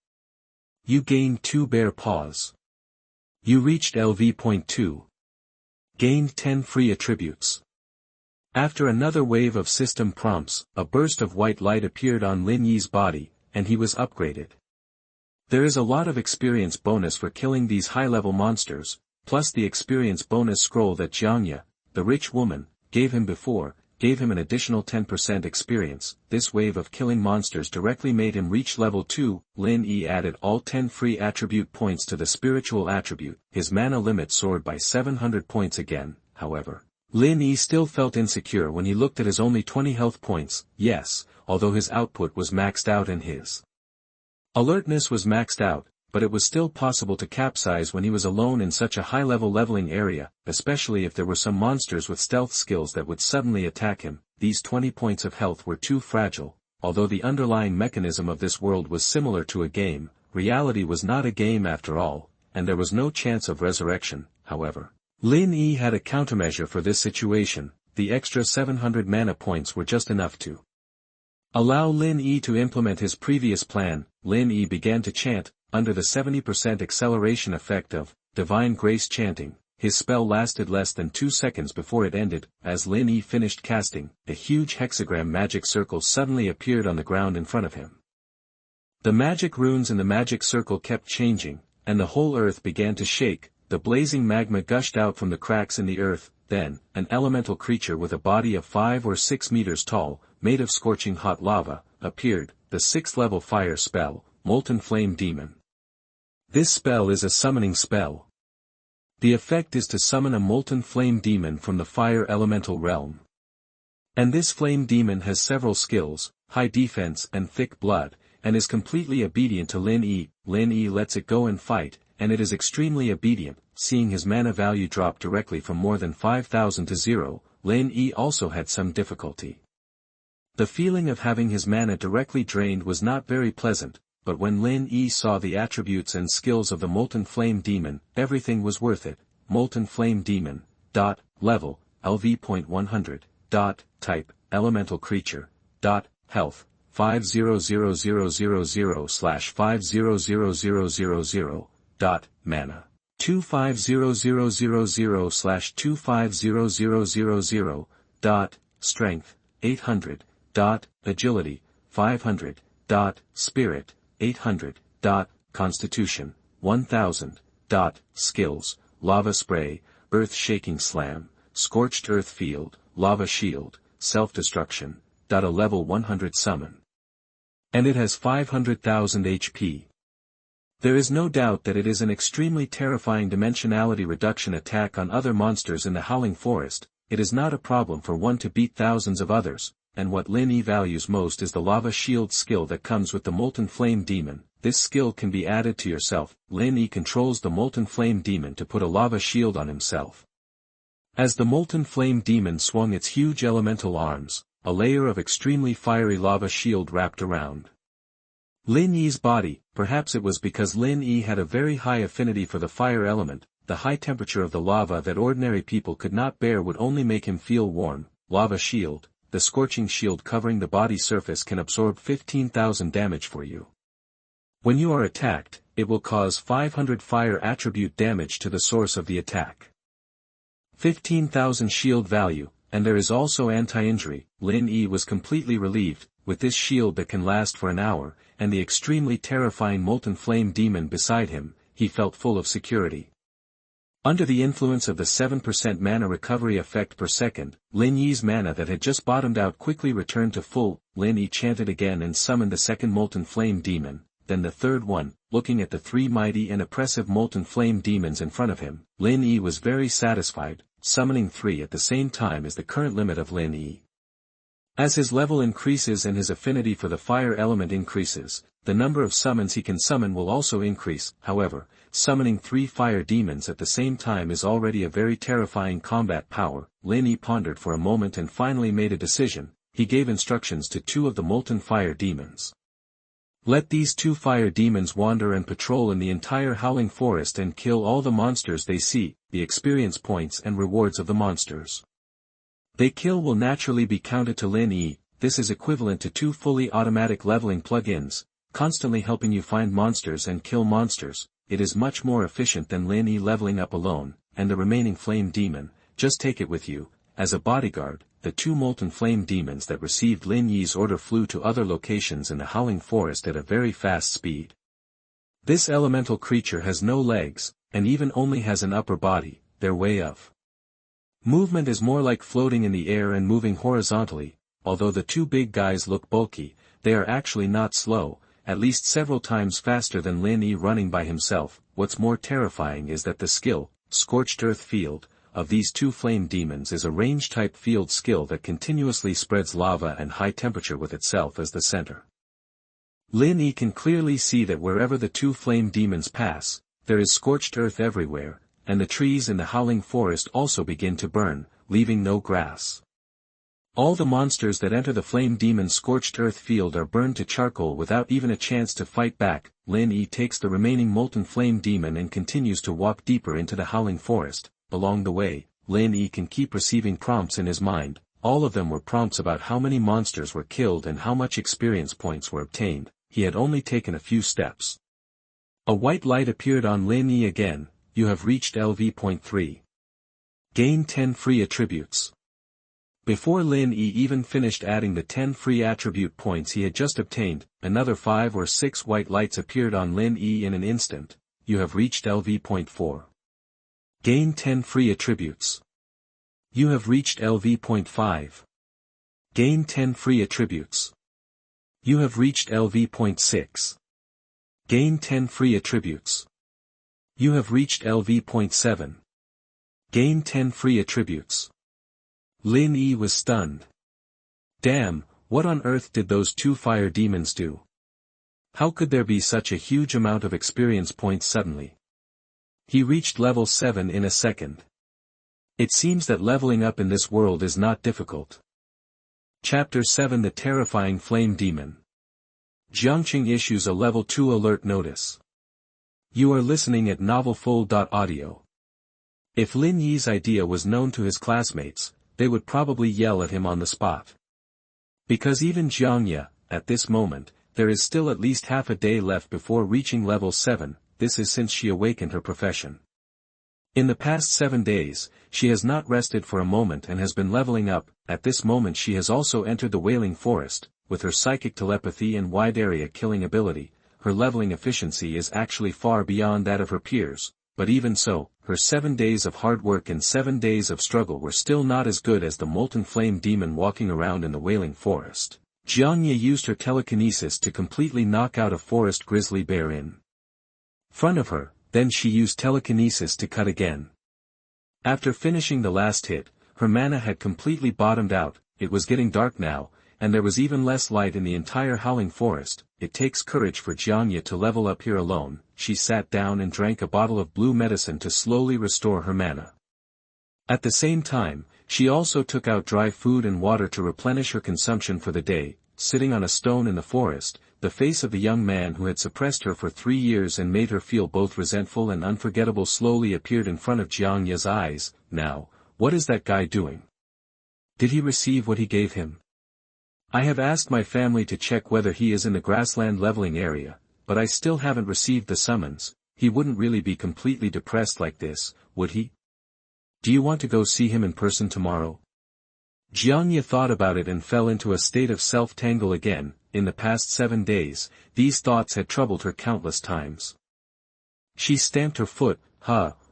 You gained 2 bear paws. You reached LV.2. Gained 10 free attributes. After another wave of system prompts, a burst of white light appeared on Lin Yi's body, and he was upgraded. There is a lot of experience bonus for killing these high-level monsters, plus the experience bonus scroll that Jiangcheng, the rich woman, gave him before, gave him an additional 10% experience. This wave of killing monsters directly made him reach level 2. Lin Yi added all 10 free attribute points to the spiritual attribute. His mana limit soared by 700 points again, however. Lin Yi still felt insecure when he looked at his only 20 health points. Yes, although his output was maxed out and his alertness was maxed out, but it was still possible to capsize when he was alone in such a high-level leveling area, especially if there were some monsters with stealth skills that would suddenly attack him. These 20 points of health were too fragile. Although the underlying mechanism of this world was similar to a game, reality was not a game after all, and there was no chance of resurrection. However, Lin Yi had a countermeasure for this situation. The extra 700 mana points were just enough to allow Lin Yi to implement his previous plan. Lin Yi began to chant, under the 70% acceleration effect of Divine Grace chanting. His spell lasted less than 2 seconds before it ended. As Lin Yi finished casting, a huge hexagram magic circle suddenly appeared on the ground in front of him. The magic runes in the magic circle kept changing, and the whole earth began to shake. The blazing magma gushed out from the cracks in the earth. Then, an elemental creature with a body of 5 or 6 meters tall, made of scorching hot lava, appeared. The 6th level fire spell, Molten Flame Demon. This spell is a summoning spell. The effect is to summon a molten flame demon from the fire elemental realm. And this flame demon has several skills, high defense and thick blood, and is completely obedient to Lin Yi. Lin Yi lets it go and fight, and it is extremely obedient. Seeing his mana value drop directly from more than 5,000 to 0, Lin Yi also had some difficulty. The feeling of having his mana directly drained was not very pleasant, but when Lin Yi saw the attributes and skills of the Molten Flame Demon, everything was worth it. Molten Flame Demon. Level, LV.100. Type, Elemental Creature. Health, 500,000/500,000. Mana, 250000/250000. Strength, 800. Agility, 500. Spirit, 800. Constitution, 1000. Skills, Lava Spray, Earth Shaking Slam, Scorched Earth Field, Lava Shield, Self-Destruction. A level 100 summon. And it has 500,000 HP. There is no doubt that it is an extremely terrifying dimensionality reduction attack on other monsters in the Howling Forest. It is not a problem for one to beat thousands of others, and what Lin Yi values most is the Lava Shield skill that comes with the Molten Flame Demon. This skill can be added to yourself. Lin Yi controls the Molten Flame Demon to put a lava shield on himself. As the Molten Flame Demon swung its huge elemental arms, a layer of extremely fiery lava shield wrapped around Lin Yi's body. Perhaps it was because Lin Yi had a very high affinity for the fire element. The high temperature of the lava that ordinary people could not bear would only make him feel warm. Lava shield. The scorching shield covering the body surface can absorb 15,000 damage for you. When you are attacked, it will cause 500 fire attribute damage to the source of the attack. 15,000 shield value, and there is also anti-injury. Lin Yi was completely relieved, with this shield that can last for an hour, and the extremely terrifying Molten Flame Demon beside him, he felt full of security. Under the influence of the 7% mana recovery effect per second, Lin Yi's mana that had just bottomed out quickly returned to full. Lin Yi chanted again and summoned the second Molten Flame Demon, then the third one. Looking at the three mighty and oppressive Molten Flame Demons in front of him, Lin Yi was very satisfied. Summoning 3 at the same time is the current limit of Lin Yi. As his level increases and his affinity for the fire element increases, the number of summons he can summon will also increase. However, summoning 3 fire demons at the same time is already a very terrifying combat power. Lin Yi pondered for a moment and finally made a decision. He gave instructions to 2 of the molten fire demons. Let these 2 fire demons wander and patrol in the entire howling forest and kill all the monsters they see. The experience points and rewards of the monsters they kill will naturally be counted to Lin Yi. This is equivalent to 2 fully automatic leveling plugins, constantly helping you find monsters and kill monsters. It is much more efficient than Lin Yi leveling up alone, and the remaining flame demon, just take it with you. As a bodyguard, the 2 molten flame demons that received Lin Yi's order flew to other locations in the howling forest at a very fast speed. This elemental creature has no legs, and even only has an upper body. Their way of movement is more like floating in the air and moving horizontally. Although the 2 big guys look bulky, they are actually not slow, at least several times faster than Lin Yi running by himself. What's more terrifying is that the skill, Scorched Earth Field, of these 2 flame demons is a range-type field skill that continuously spreads lava and high temperature with itself as the center. Lin Yi can clearly see that wherever the 2 flame demons pass, there is scorched earth everywhere, and the trees in the howling forest also begin to burn, leaving no grass. All the monsters that enter the flame demon's scorched earth field are burned to charcoal without even a chance to fight back. Lin Yi takes the remaining molten flame demon and continues to walk deeper into the howling forest. Along the way, Lin Yi can keep receiving prompts in his mind. All of them were prompts about how many monsters were killed and how much experience points were obtained. He had only taken a few steps. A white light appeared on Lin Yi again. You have reached LV.3. Gain 10 free attributes. Before Lin Yi even finished adding the 10 free attribute points he had just obtained, another 5 or 6 white lights appeared on Lin Yi in an instant. You have reached LV.4. Gain 10 free attributes. You have reached LV.5. Gain 10 free attributes. You have reached LV.6. Gain 10 free attributes. You have reached LV.7. Gain 10 free attributes. Lin Yi was stunned. Damn, what on earth did those 2 fire demons do? How could there be such a huge amount of experience points suddenly? He reached level 7 in a second. It seems that leveling up in this world is not difficult. Chapter 7 The Terrifying Flame Demon. Jiangcheng issues a level 2 alert notice. You are listening at novelfull.audio. If Lin Yi's idea was known to his classmates, they would probably yell at him on the spot. Because even Jiangye, at this moment, there is still at least half a day left before reaching level 7, this is since she awakened her profession. In the past 7 days, she has not rested for a moment and has been leveling up. At this moment she has also entered the Wailing Forest. With her psychic telepathy and wide area killing ability, her leveling efficiency is actually far beyond that of her peers, but even so, her 7 days of hard work and 7 days of struggle were still not as good as the Molten Flame Demon walking around in the Wailing Forest. Jiangye used her telekinesis to completely knock out a forest grizzly bear in front of her, then she used telekinesis to cut again. After finishing the last hit, her mana had completely bottomed out. It was getting dark now, and there was even less light in the entire howling forest. It takes courage for Jiangye to level up here alone. She sat down and drank a bottle of blue medicine to slowly restore her mana. At the same time, she also took out dry food and water to replenish her consumption for the day. Sitting on a stone in the forest, the face of the young man who had suppressed her for 3 years and made her feel both resentful and unforgettable slowly appeared in front of Jiangye's eyes. Now, what is that guy doing? Did he receive what he gave him? I have asked my family to check whether he is in the grassland leveling area. but I still haven't received the summons. He wouldn't really be completely depressed like this, would he? Do you want to go see him in person tomorrow? Jiangye thought about it and fell into a state of self-tangle again. In the past 7 days, these thoughts had troubled her countless times. She stamped her foot.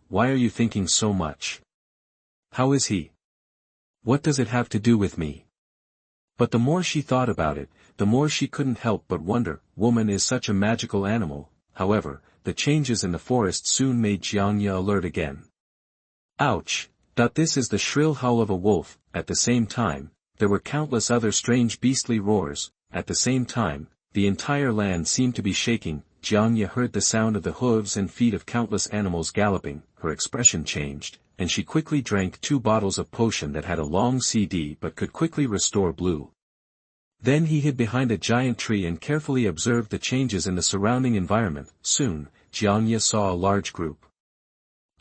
Why are you thinking so much? How is he? What does it have to do with me? But the more she thought about it, the more she couldn't help but wonder. Woman is such a magical animal. However, the changes in the forest soon made Jiangye alert again. Ouch! This is the shrill howl of a wolf. At the same time, there were countless other strange beastly roars. At the same time, the entire land seemed to be shaking. Jiangye heard the sound of the hooves and feet of countless animals galloping. Her expression changed, and she quickly drank 2 bottles of potion that had a long CD but could quickly restore blue. Then he hid behind a giant tree and carefully observed the changes in the surrounding environment. Soon, Jiangye saw a large group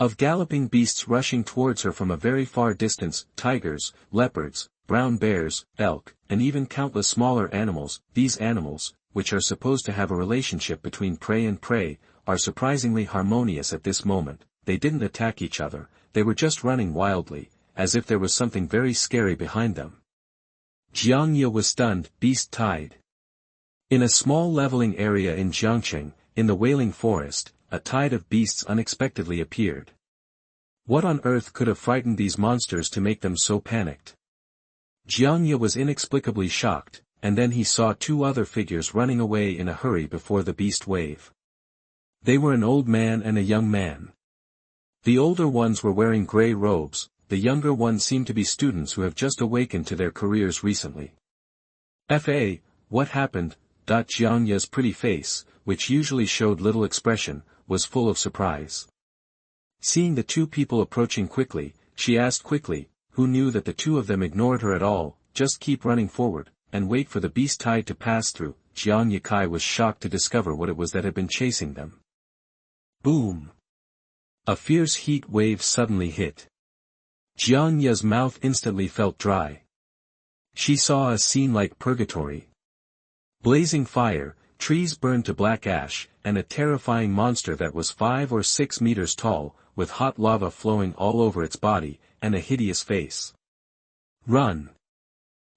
of galloping beasts rushing towards her from a very far distance: tigers, leopards, brown bears, elk, and even countless smaller animals. These animals, which are supposed to have a relationship between prey and prey, are surprisingly harmonious at this moment. They didn't attack each other, they were just running wildly, as if there was something very scary behind them. Jiangye was stunned. Beast tide. In a small leveling area in Jiangcheng, in the Wailing Forest, a tide of beasts unexpectedly appeared. What on earth could have frightened these monsters to make them so panicked? Jiangye was inexplicably shocked, and then he saw 2 other figures running away in a hurry before the beast wave. They were an old man and a young man. The older ones were wearing gray robes, the younger ones seemed to be students who have just awakened to their careers recently. What happened? Jiangye's pretty face, which usually showed little expression, was full of surprise. Seeing the 2 people approaching quickly, she asked quickly, who knew that the 2 of them ignored her at all. Just keep running forward, and wait for the beast tide to pass through. Jiangye Kai was shocked to discover what it was that had been chasing them. Boom! A fierce heat wave suddenly hit. Jiangye's mouth instantly felt dry. She saw a scene like purgatory. Blazing fire, trees burned to black ash, and a terrifying monster that was 5 or 6 meters tall, with hot lava flowing all over its body, and a hideous face. Run!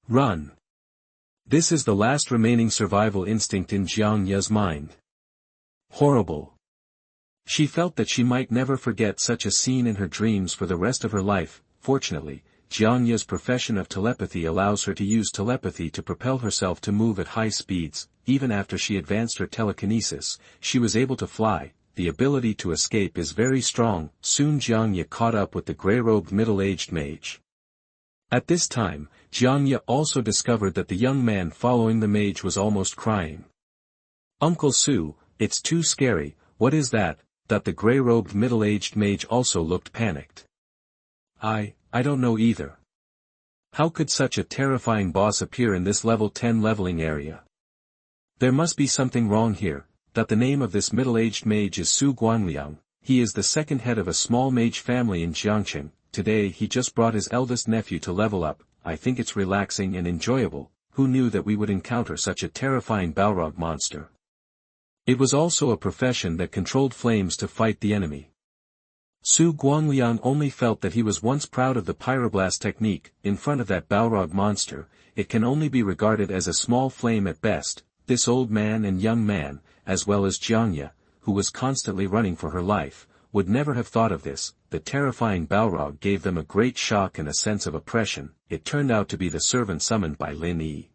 Run! This is the last remaining survival instinct in Jiangye's mind. Horrible. She felt that she might never forget such a scene in her dreams for the rest of her life. Fortunately, Jiangye's profession of telepathy allows her to use telepathy to propel herself to move at high speeds. Even after she advanced her telekinesis, she was able to fly. The ability to escape is very strong. Soon Jiangye caught up with the gray-robed middle-aged mage. At this time, Jiangye also discovered that the young man following the mage was almost crying. Uncle Su, it's too scary. What is that? The gray-robed middle-aged mage also looked panicked. I don't know either. How could such a terrifying boss appear in this level 10 leveling area? There must be something wrong here. The name of this middle-aged mage is Su Guangliang. He is the second head of a small mage family in Jiangcheng. Today he just brought his eldest nephew to level up. I think it's relaxing and enjoyable. Who knew that we would encounter such a terrifying Balrog monster? It was also a profession that controlled flames to fight the enemy. Su Guangliang only felt that he was once proud of the pyroblast technique. In front of that Balrog monster, it can only be regarded as a small flame at best. This old man and young man, as well as Jiangye, who was constantly running for her life, would never have thought of this. The terrifying Balrog gave them a great shock and a sense of oppression. It turned out to be the servant summoned by Lin Yi.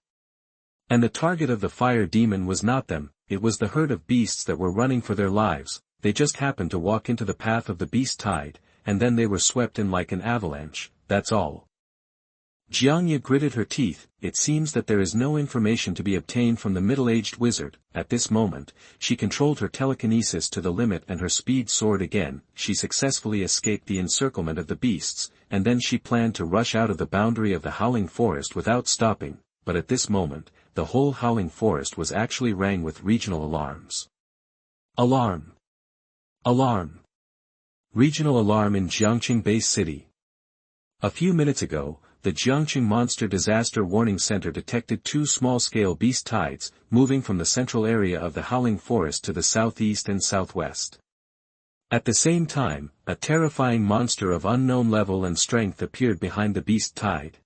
And the target of the fire demon was not them, it was the herd of beasts that were running for their lives. They just happened to walk into the path of the beast tide, and then they were swept in like an avalanche. That's all. Jiangye gritted her teeth. It seems that there is no information to be obtained from the middle-aged wizard. At this moment, she controlled her telekinesis to the limit and her speed soared again. She successfully escaped the encirclement of the beasts, and then she planned to rush out of the boundary of the howling forest without stopping. But at this moment, the whole howling forest was actually rang with regional alarms. Alarm! Alarm! Regional alarm in Jiangcheng base city. A few minutes ago, the Jiangcheng Monster Disaster Warning Center detected two small-scale beast tides, moving from the central area of the Howling Forest to the southeast and southwest. At the same time, a terrifying monster of unknown level and strength appeared behind the beast tide.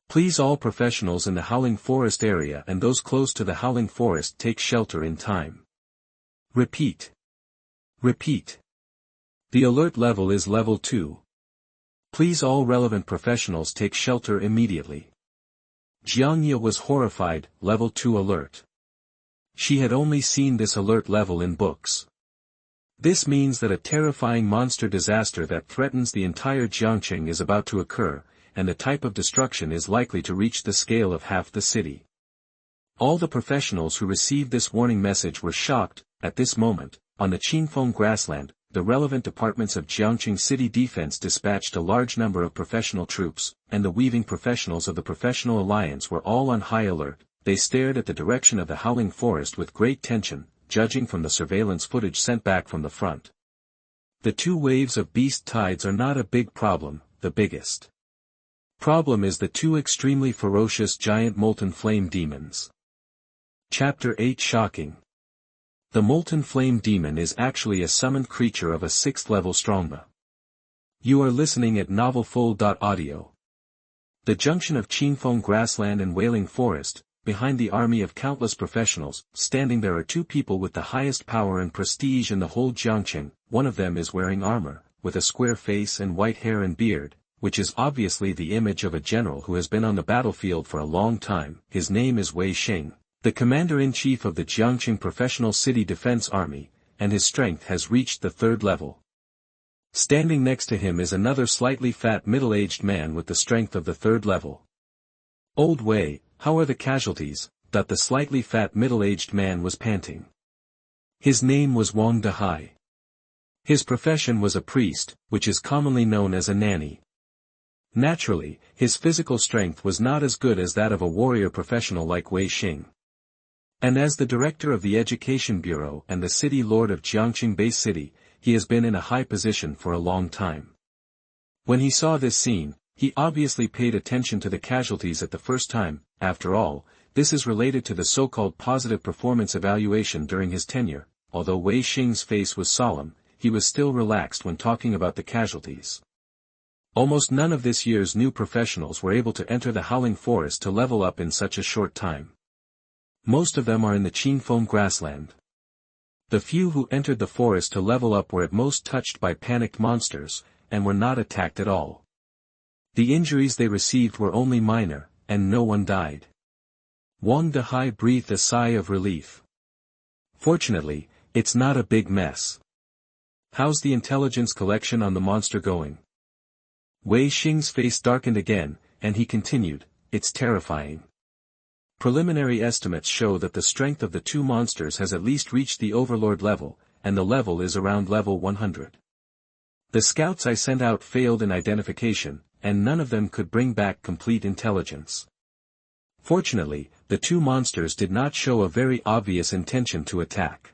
Please all professionals in the Howling Forest area and those close to the Howling Forest take shelter in time. Repeat. Repeat. The alert level is level 2. Please all relevant professionals take shelter immediately. Jiangye was horrified, level 2 alert. She had only seen this alert level in books. This means that a terrifying monster disaster that threatens the entire Jiangcheng is about to occur, and the type of destruction is likely to reach the scale of half the city. All the professionals who received this warning message were shocked. At this moment, on the Qingfeng grassland, the relevant departments of Jiangcheng City Defense dispatched a large number of professional troops, and the weaving professionals of the Professional Alliance were all on high alert. They stared at the direction of the Howling Forest with great tension, judging from the surveillance footage sent back from the front. The two waves of beast tides are not a big problem. The biggest problem is the two extremely ferocious giant Molten Flame Demons. Chapter 8 Shocking. The Molten Flame Demon is actually a summoned creature of a 6th level strongma. You are listening at novelfull.audio. The junction of Qingfeng grassland and Wailing Forest, behind the army of countless professionals, standing there are two people with the highest power and prestige in the whole Jiangcheng. One of them is wearing armor, with a square face and white hair and beard, which is obviously the image of a general who has been on the battlefield for a long time. His name is Wei Xing, the commander-in-chief of the Jiangcheng Professional City Defense Army, and his strength has reached the 3rd level. Standing next to him is another slightly fat middle-aged man with the strength of the 3rd level. Old Wei, how are the casualties? The slightly fat middle-aged man was panting. His name was Wang Dehai. His profession was a priest, which is commonly known as a nanny. Naturally, his physical strength was not as good as that of a warrior professional like Wei Xing. And as the director of the Education Bureau and the city lord of Jiangcheng Bay City, he has been in a high position for a long time. When he saw this scene, he obviously paid attention to the casualties at the first time. After all, this is related to the so-called positive performance evaluation during his tenure. Although Wei Xing's face was solemn, he was still relaxed when talking about the casualties. Almost none of this year's new professionals were able to enter the Howling Forest to level up in such a short time. Most of them are in the Qingfeng grassland. The few who entered the forest to level up were at most touched by panicked monsters, and were not attacked at all. The injuries they received were only minor, and no one died. Wang Dehai breathed a sigh of relief. Fortunately, it's not a big mess. How's the intelligence collection on the monster going? Wei Xing's face darkened again, and he continued, it's terrifying. Preliminary estimates show that the strength of the two monsters has at least reached the Overlord level, and the level is around level 100. The scouts I sent out failed in identification, and none of them could bring back complete intelligence. Fortunately, the two monsters did not show a very obvious intention to attack.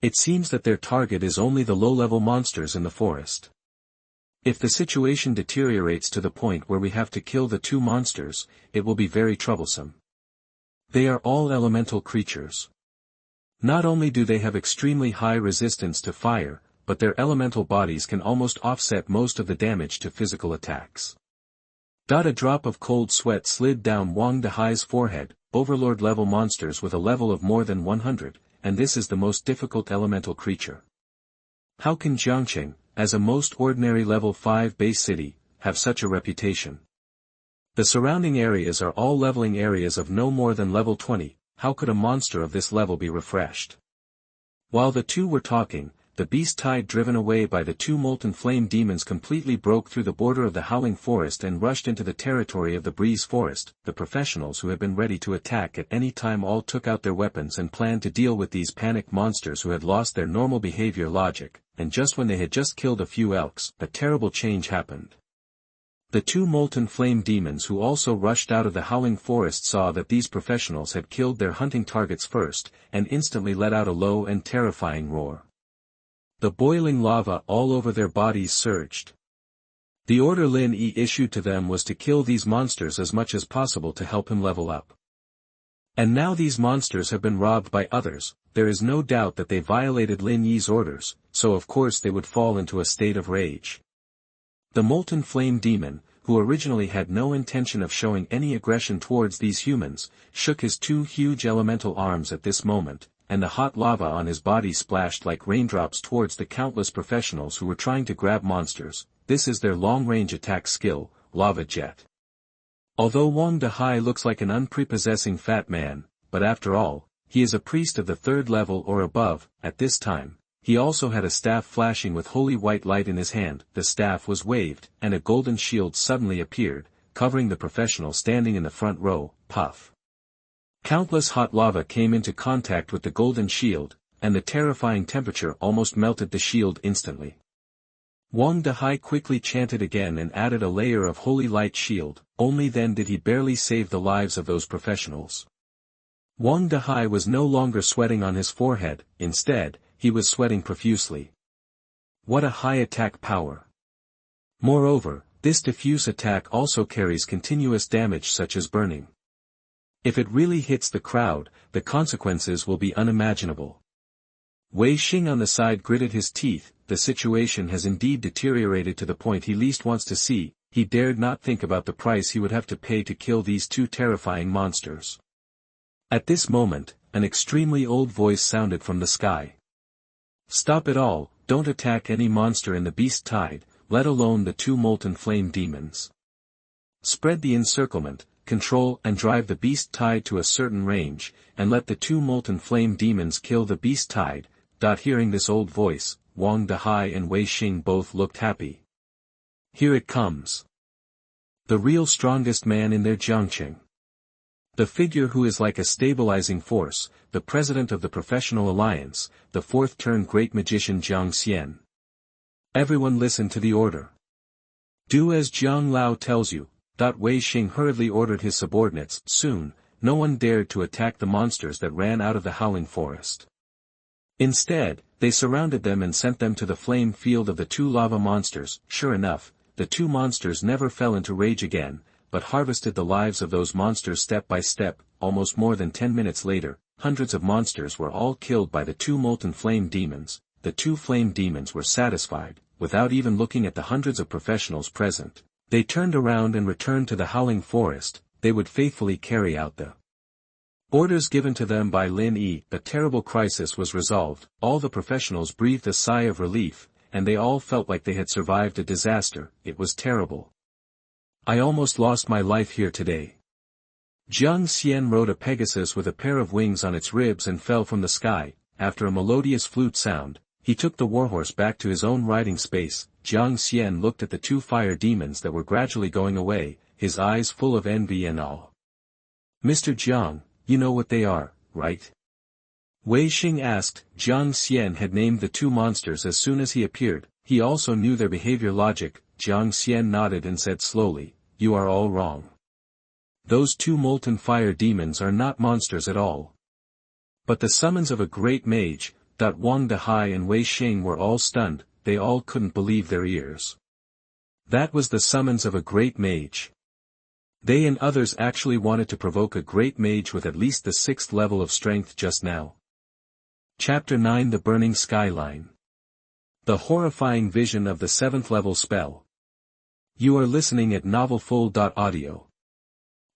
It seems that their target is only the low-level monsters in the forest. If the situation deteriorates to the point where we have to kill the two monsters, it will be very troublesome. They are all elemental creatures. Not only do they have extremely high resistance to fire, but their elemental bodies can almost offset most of the damage to physical attacks. A drop of cold sweat slid down Wang Dehai's forehead. Overlord-level monsters with a level of more than 100, and this is the most difficult elemental creature. How can Jiangcheng, as a most ordinary level 5 base city, have such a reputation? The surrounding areas are all leveling areas of no more than level 20, how could a monster of this level be refreshed? While the two were talking, the beast tide driven away by the two Molten Flame Demons completely broke through the border of the Howling Forest and rushed into the territory of the Breeze Forest. The professionals who had been ready to attack at any time all took out their weapons and planned to deal with these panicked monsters who had lost their normal behavior logic, and just when they had just killed a few elks, a terrible change happened. The two Molten Flame Demons who also rushed out of the Howling Forest saw that these professionals had killed their hunting targets first, and instantly let out a low and terrifying roar. The boiling lava all over their bodies surged. The order Lin Yi issued to them was to kill these monsters as much as possible to help him level up. And now these monsters have been robbed by others. There is no doubt that they violated Lin Yi's orders, so of course they would fall into a state of rage. The Molten Flame Demon, who originally had no intention of showing any aggression towards these humans, shook his two huge elemental arms at this moment, and the hot lava on his body splashed like raindrops towards the countless professionals who were trying to grab monsters. This is their long-range attack skill, Lava Jet. Although Wang Dehai looks like an unprepossessing fat man, but after all, he is a priest of the 3rd level or above. At this time, he also had a staff flashing with holy white light in his hand. The staff was waved, and a golden shield suddenly appeared, covering the professional standing in the front row. Puff. Countless hot lava came into contact with the golden shield, and the terrifying temperature almost melted the shield instantly. Wang Dehai quickly chanted again and added a layer of holy light shield. Only then did he barely save the lives of those professionals. Wang Dehai was no longer sweating on his forehead, instead, he was sweating profusely. What a high attack power! Moreover, this diffuse attack also carries continuous damage such as burning. If it really hits the crowd, the consequences will be unimaginable. Wei Xing on the side gritted his teeth. The situation has indeed deteriorated to the point he least wants to see. He dared not think about the price he would have to pay to kill these two terrifying monsters. At this moment, an extremely old voice sounded from the sky. Stop it all, don't attack any monster in the beast tide, let alone the two Molten Flame Demons. Spread the encirclement, control and drive the beast tide to a certain range, and let the two Molten Flame Demons kill the beast tide. Hearing this old voice, Wang Dehai and Wei Xing both looked happy. Here it comes. The real strongest man in their Jiangcheng. The figure who is like a stabilizing force, the president of the professional alliance, the 4th-turn great magician Jiang Xian. Everyone listen to the order. Do as Jiang Lao tells you. Wei Xing hurriedly ordered his subordinates. Soon, no one dared to attack the monsters that ran out of the howling forest. Instead, they surrounded them and sent them to the flame field of the two lava monsters. Sure enough, the two monsters never fell into rage again, but harvested the lives of those monsters step by step. Almost more than 10 minutes later, hundreds of monsters were all killed by the two Molten Flame Demons. The two Flame Demons were satisfied. Without even looking at the hundreds of professionals present, they turned around and returned to the howling forest. They would faithfully carry out the orders given to them by Lin Yi. The terrible crisis was resolved. All the professionals breathed a sigh of relief, and they all felt like they had survived a disaster. It was terrible. I almost lost my life here today. Jiang Xian rode a Pegasus with a pair of wings on its ribs and fell from the sky. After a melodious flute sound, he took the warhorse back to his own riding space. Jiang Xian looked at the two fire demons that were gradually going away, his eyes full of envy and awe. Mr. Jiang, you know what they are, right? Wei Xing asked. Jiang Xian had named the two monsters as soon as he appeared. He also knew their behavior logic. Jiang Xian nodded and said slowly, you are all wrong. Those two molten fire demons are not monsters at all. But the summons of a great mage. Wang Dehai and Wei Xing were all stunned. They all couldn't believe their ears. That was the summons of a great mage. They and others actually wanted to provoke a great mage with at least the 6th level of strength just now. Chapter 9: The Burning Skyline. The horrifying vision of the 7th level spell. You are listening at novelfull.audio.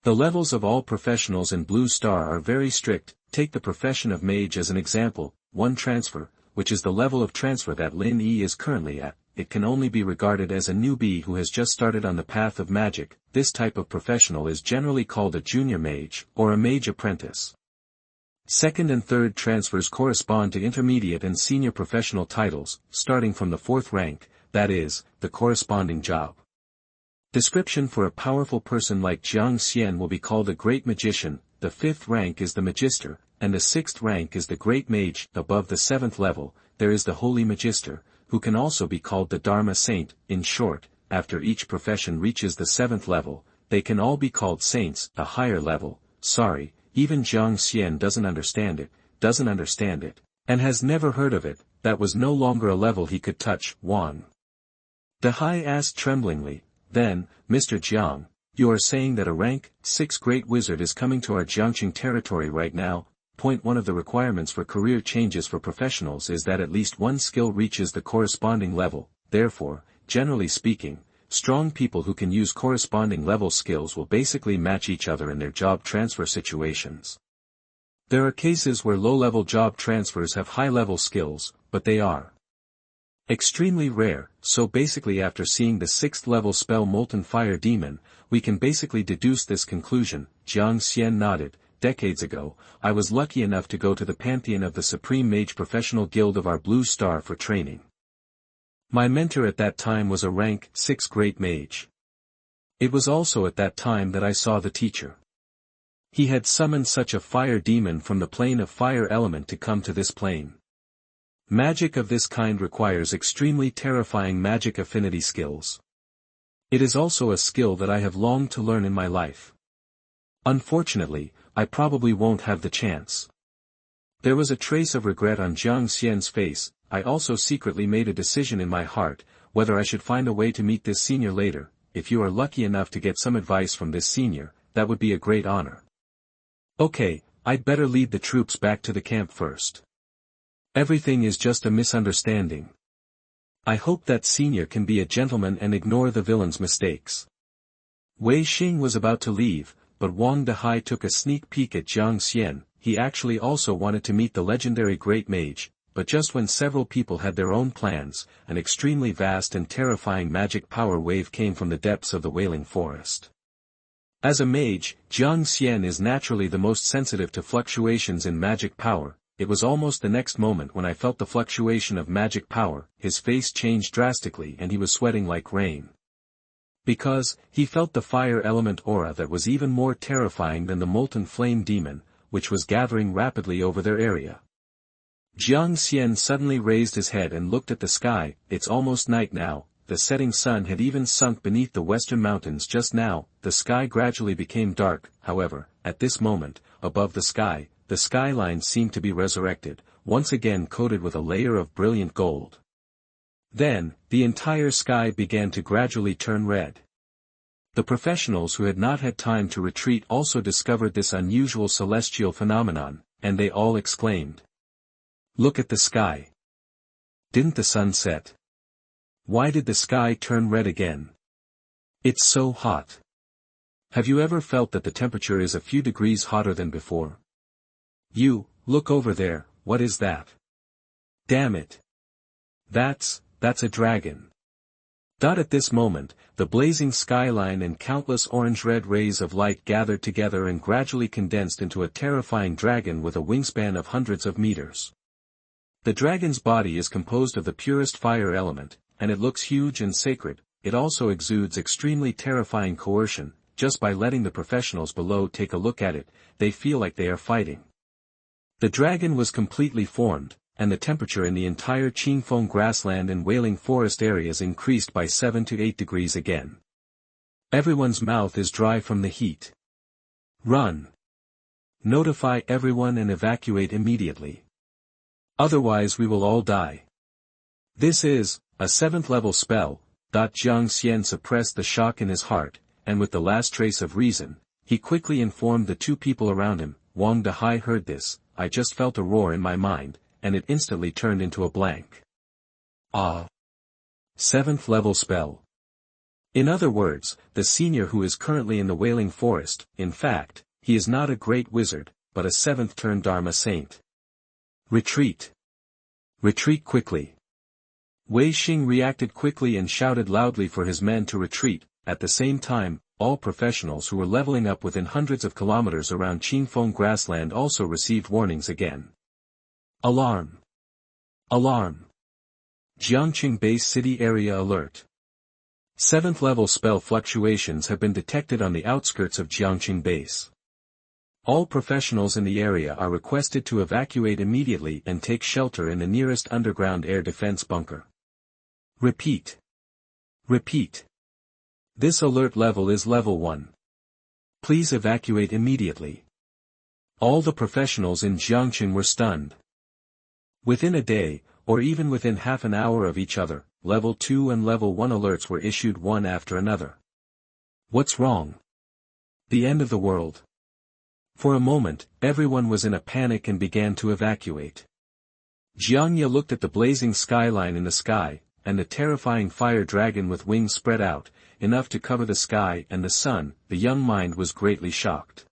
The levels of all professionals in Blue Star are very strict. Take the profession of mage as an example. 1 transfer, which is the level of transfer that Lin Yi is currently at. It can only be regarded as a newbie who has just started on the path of magic. This type of professional is generally called a junior mage, or a mage apprentice. 2nd and 3rd transfers correspond to intermediate and senior professional titles, starting from the 4th rank, that is, the corresponding job. Description: for a powerful person like Jiang Xian will be called a great magician. The 5th rank is the magister, and the 6th rank is the great mage. Above the 7th level, there is the holy magister, who can also be called the Dharma saint. In short, after each profession reaches the 7th level, they can all be called saints. A higher level, even Jiang Xian doesn't understand it, and has never heard of it. That was no longer a level he could touch. Wang Dehai asked tremblingly. Then, Mr. Jiang, you are saying that a rank 6 Great Wizard is coming to our Jiangcheng territory right now? One of the requirements for career changes for professionals is that at least one skill reaches the corresponding level. Therefore, generally speaking, strong people who can use corresponding level skills will basically match each other in their job transfer situations. There are cases where low-level job transfers have high-level skills, but they are extremely rare. So basically, after seeing the 6th level spell Molten Fire Demon, we can basically deduce this conclusion. Jiang Xian nodded. Decades ago, I was lucky enough to go to the pantheon of the Supreme Mage Professional Guild of our Blue Star for training. My mentor at that time was a rank 6 Great Mage. It was also at that time that I saw the teacher. He had summoned such a fire demon from the plane of fire element to come to this plane. Magic of this kind requires extremely terrifying magic affinity skills. It is also a skill that I have longed to learn in my life. Unfortunately, I probably won't have the chance. There was a trace of regret on Jiang Xian's face. I also secretly made a decision in my heart, whether I should find a way to meet this senior later. If you are lucky enough to get some advice from this senior, that would be a great honor. Okay, I'd better lead the troops back to the camp first. Everything is just a misunderstanding. I hope that senior can be a gentleman and ignore the villain's mistakes. Wei Xing was about to leave, but Wang Dehai took a sneak peek at Jiang Xian. He actually also wanted to meet the legendary Great Mage, but just when several people had their own plans, an extremely vast and terrifying magic power wave came from the depths of the Wailing Forest. As a mage, Jiang Xian is naturally the most sensitive to fluctuations in magic power. It was almost the next moment when I felt the fluctuation of magic power. His face changed drastically and he was sweating like rain. Because, he felt the fire element aura that was even more terrifying than the Molten Flame Demon, which was gathering rapidly over their area. Jiang Xian suddenly raised his head and looked at the sky. It's almost night now. The setting sun had even sunk beneath the western mountains just now. The sky gradually became dark. However, at this moment, above the skyline seemed to be resurrected, once again coated with a layer of brilliant gold. Then, the entire sky began to gradually turn red. The professionals who had not had time to retreat also discovered this unusual celestial phenomenon, and they all exclaimed. Look at the sky. Didn't the sun set? Why did the sky turn red again? It's so hot. Have you ever felt that the temperature is a few degrees hotter than before? Look over there, what is that? Damn it. That's a dragon. At this moment, the blazing skyline and countless orange-red rays of light gathered together and gradually condensed into a terrifying dragon with a wingspan of hundreds of meters. The dragon's body is composed of the purest fire element, and it looks huge and sacred. It also exudes extremely terrifying coercion. Just by letting the professionals below take a look at it, they feel like they are fighting. The dragon was completely formed, and the temperature in the entire Qingfeng grassland and Wailing Forest areas increased by 7 to 8 degrees again. Everyone's mouth is dry from the heat. Run! Notify everyone and evacuate immediately. Otherwise we will all die. This is a 7th level spell. Jiang Xian suppressed the shock in his heart, and with the last trace of reason, he quickly informed the two people around him. Wang Dehai heard this. I just felt a roar in my mind, and it instantly turned into a blank. 7th level spell. In other words, the senior who is currently in the Wailing Forest, in fact, he is not a great wizard, but a 7th-turn Dharma saint. Retreat. Retreat quickly. Wei Xing reacted quickly and shouted loudly for his men to retreat. At the same time, all professionals who were leveling up within hundreds of kilometers around Qingfeng grassland also received warnings again. Alarm! Alarm! Jiangcheng base city area alert. 7th level spell fluctuations have been detected on the outskirts of Jiangcheng base. All professionals in the area are requested to evacuate immediately and take shelter in the nearest underground air defense bunker. Repeat. Repeat. This alert level is level 1. Please evacuate immediately. All the professionals in Jiangcheng were stunned. Within a day, or even within half an hour of each other, level 2 and level 1 alerts were issued one after another. What's wrong? The end of the world. For a moment, everyone was in a panic and began to evacuate. Jiangcheng looked at the blazing skyline in the sky, and the terrifying fire dragon with wings spread out, enough to cover the sky and the sun. The young mind was greatly shocked.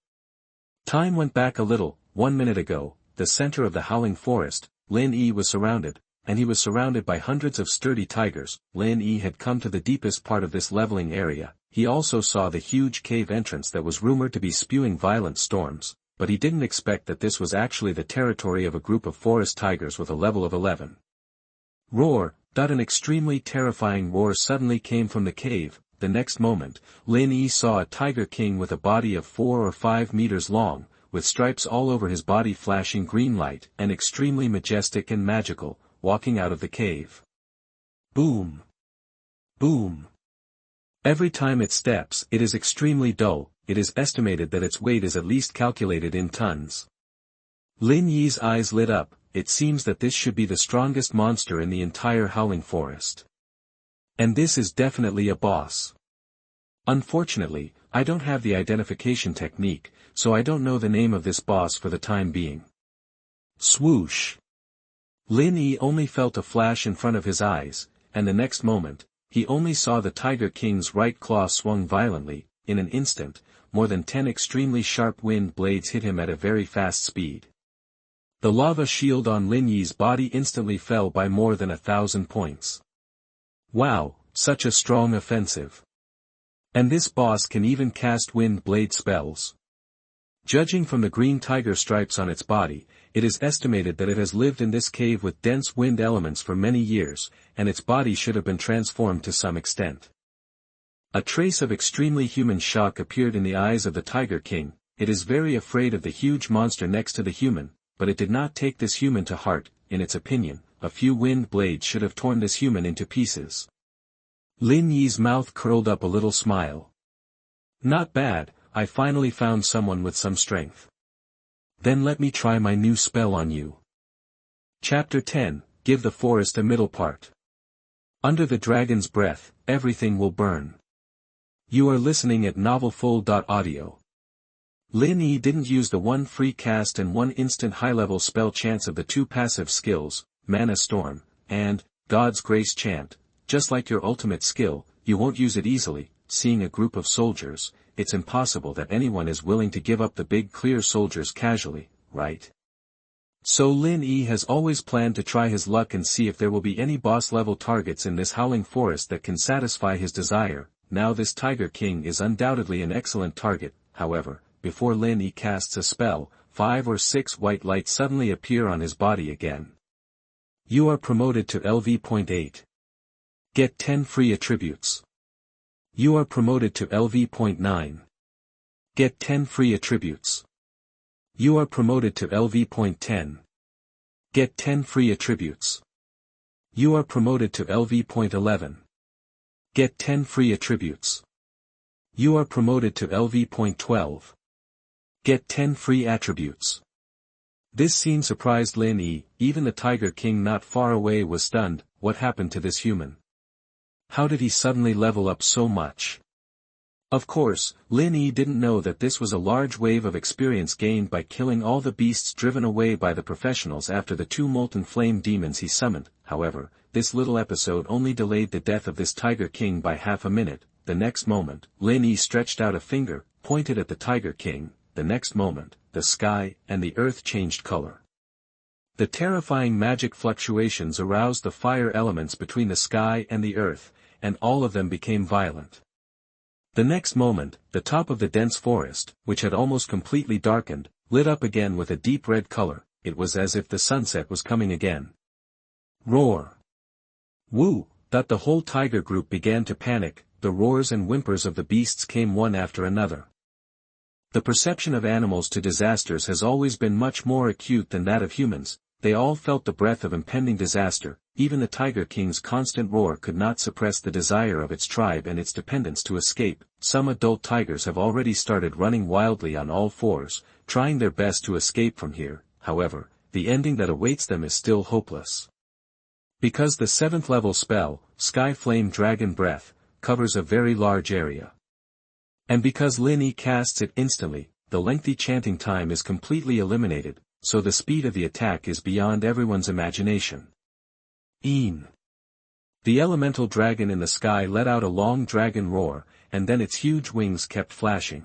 Time went back a little. 1 minute ago, the center of the howling forest, Lin Yi was surrounded, and he was surrounded by hundreds of sturdy tigers. Lin Yi had come to the deepest part of this leveling area. He also saw the huge cave entrance that was rumored to be spewing violent storms, but he didn't expect that this was actually the territory of a group of forest tigers with a level of 11. Roar! An extremely terrifying roar suddenly came from the cave. The next moment, Lin Yi saw a tiger king with a body of 4 or 5 meters long, with stripes all over his body flashing green light, and extremely majestic and magical, walking out of the cave. Boom! Boom! Every time it steps, it is extremely dull. It is estimated that its weight is at least calculated in tons. Lin Yi's eyes lit up. It seems that this should be the strongest monster in the entire howling forest. And this is definitely a boss. Unfortunately, I don't have the identification technique, so I don't know the name of this boss for the time being. Swoosh! Lin Yi only felt a flash in front of his eyes, and the next moment, he only saw the Tiger King's right claw swung violently. In an instant, more than 10 extremely sharp wind blades hit him at a very fast speed. The lava shield on Lin Yi's body instantly fell by more than 1,000 points. Wow, such a strong offensive. And this boss can even cast wind blade spells. Judging from the green tiger stripes on its body, it is estimated that it has lived in this cave with dense wind elements for many years, and its body should have been transformed to some extent. A trace of extremely human shock appeared in the eyes of the Tiger King. It is very afraid of the huge monster next to the human, but it did not take this human to heart. In its opinion, a few wind blades should have torn this human into pieces. Lin Yi's mouth curled up a little smile. Not bad, I finally found someone with some strength. Then let me try my new spell on you. Chapter 10, Give the forest a middle part. Under the dragon's breath, everything will burn. You are listening at novelfull.audio. Lin Yi didn't use the one free cast and one instant high-level spell chants of the two passive skills, Mana Storm, and God's Grace Chant. Just like your ultimate skill, you won't use it easily. Seeing a group of soldiers, it's impossible that anyone is willing to give up the big clear soldiers casually, right? So Lin Yi has always planned to try his luck and see if there will be any boss-level targets in this howling forest that can satisfy his desire. Now this Tiger King is undoubtedly an excellent target. However, before Lin Yi casts a spell, 5 or 6 white lights suddenly appear on his body again. You are promoted to LV.8. Get 10 free attributes. You are promoted to LV.9. Get 10 free attributes. You are promoted to LV.10. Get 10 free attributes. You are promoted to LV.11. Get 10 free attributes. You are promoted to LV.12. Get 10 free attributes. This scene surprised Lin Yi. Even the Tiger King not far away was stunned. What happened to this human? How did he suddenly level up so much? Of course, Lin Yi didn't know that this was a large wave of experience gained by killing all the beasts driven away by the professionals after the 2 Molten Flame Demons he summoned. However, this little episode only delayed the death of this Tiger King by half a minute. The next moment, Lin Yi stretched out a finger, pointed at the Tiger King. The next moment, the sky and the earth changed color. The terrifying magic fluctuations aroused the fire elements between the sky and the earth, and all of them became violent. The next moment, the top of the dense forest, which had almost completely darkened, lit up again with a deep red color. It was as if the sunset was coming again. Roar! Woo! The whole tiger group began to panic. The roars and whimpers of the beasts came one after another. The perception of animals to disasters has always been much more acute than that of humans. They all felt the breath of impending disaster. Even the Tiger King's constant roar could not suppress the desire of its tribe and its dependents to escape. Some adult tigers have already started running wildly on all fours, trying their best to escape from here. However, the ending that awaits them is still hopeless. Because the 7th level spell, Sky Flame Dragon Breath, covers a very large area. And because Lin Yi casts it instantly, the lengthy chanting time is completely eliminated, so the speed of the attack is beyond everyone's imagination. Een. The elemental dragon in the sky let out a long dragon roar, and then its huge wings kept flashing.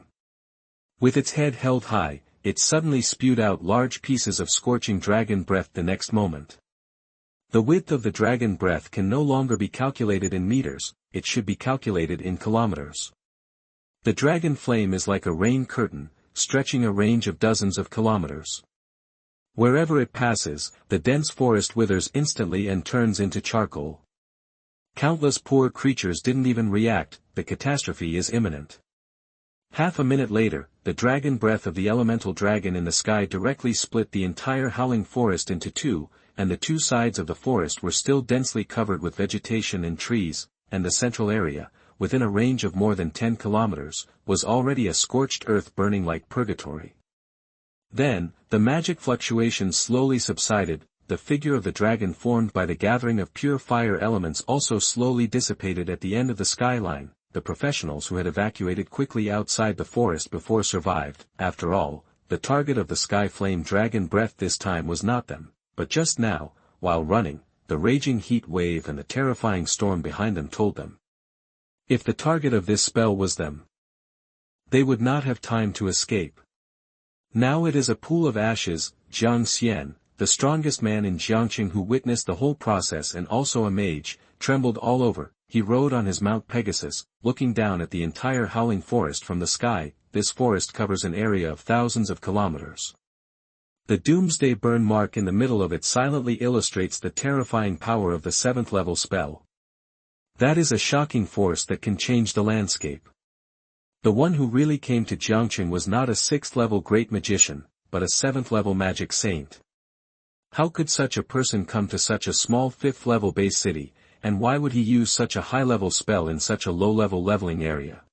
With its head held high, it suddenly spewed out large pieces of scorching dragon breath the next moment. The width of the dragon breath can no longer be calculated in meters, it should be calculated in kilometers. The dragon flame is like a rain curtain, stretching a range of dozens of kilometers. Wherever it passes, the dense forest withers instantly and turns into charcoal. Countless poor creatures didn't even react, the catastrophe is imminent. Half a minute later, the dragon breath of the elemental dragon in the sky directly split the entire howling forest into two, and the two sides of the forest were still densely covered with vegetation and trees, and the central area, within a range of more than 10 kilometers, was already a scorched earth burning like purgatory. Then, the magic fluctuations slowly subsided, the figure of the dragon formed by the gathering of pure fire elements also slowly dissipated at the end of the skyline. The professionals who had evacuated quickly outside the forest before survived. After all, the target of the Sky Flame Dragon Breath this time was not them, but just now, while running, the raging heat wave and the terrifying storm behind them told them. If the target of this spell was them, they would not have time to escape. Now it is a pool of ashes. Jiang Xian, the strongest man in Jiangcheng who witnessed the whole process and also a mage, trembled all over. He rode on his Mount Pegasus, looking down at the entire howling forest from the sky. This forest covers an area of thousands of kilometers. The doomsday burn mark in the middle of it silently illustrates the terrifying power of the 7th level spell. That is a shocking force that can change the landscape. The one who really came to Jiangcheng was not a 6th level great magician, but a 7th level magic saint. How could such a person come to such a small 5th level base city, and why would he use such a high level spell in such a low level leveling area?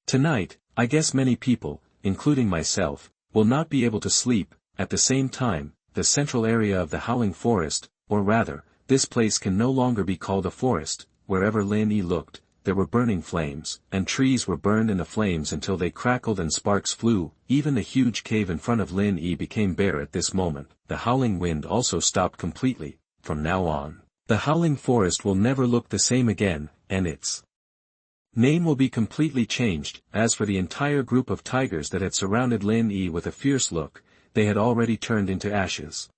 Tonight, I guess many people, including myself, will not be able to sleep. At the same time, the central area of the howling forest, or rather, this place can no longer be called a forest. Wherever Lin Yi looked, there were burning flames, and trees were burned in the flames until they crackled and sparks flew. Even the huge cave in front of Lin Yi became bare at this moment. The howling wind also stopped completely. From now on, the howling forest will never look the same again, and its name will be completely changed. As for the entire group of tigers that had surrounded Lin Yi with a fierce look, they had already turned into ashes.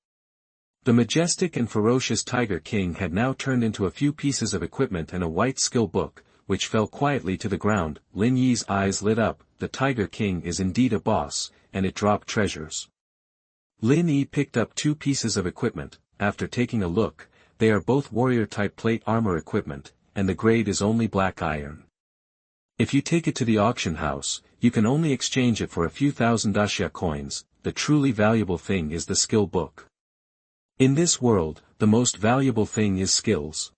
The majestic and ferocious Tiger King had now turned into a few pieces of equipment and a white skill book, which fell quietly to the ground. Lin Yi's eyes lit up. The Tiger King is indeed a boss, and it dropped treasures. Lin Yi picked up 2 pieces of equipment. After taking a look, they are both warrior-type plate armor equipment, and the grade is only black iron. If you take it to the auction house, you can only exchange it for a few thousand daxia coins. The truly valuable thing is the skill book. In this world, the most valuable thing is skills.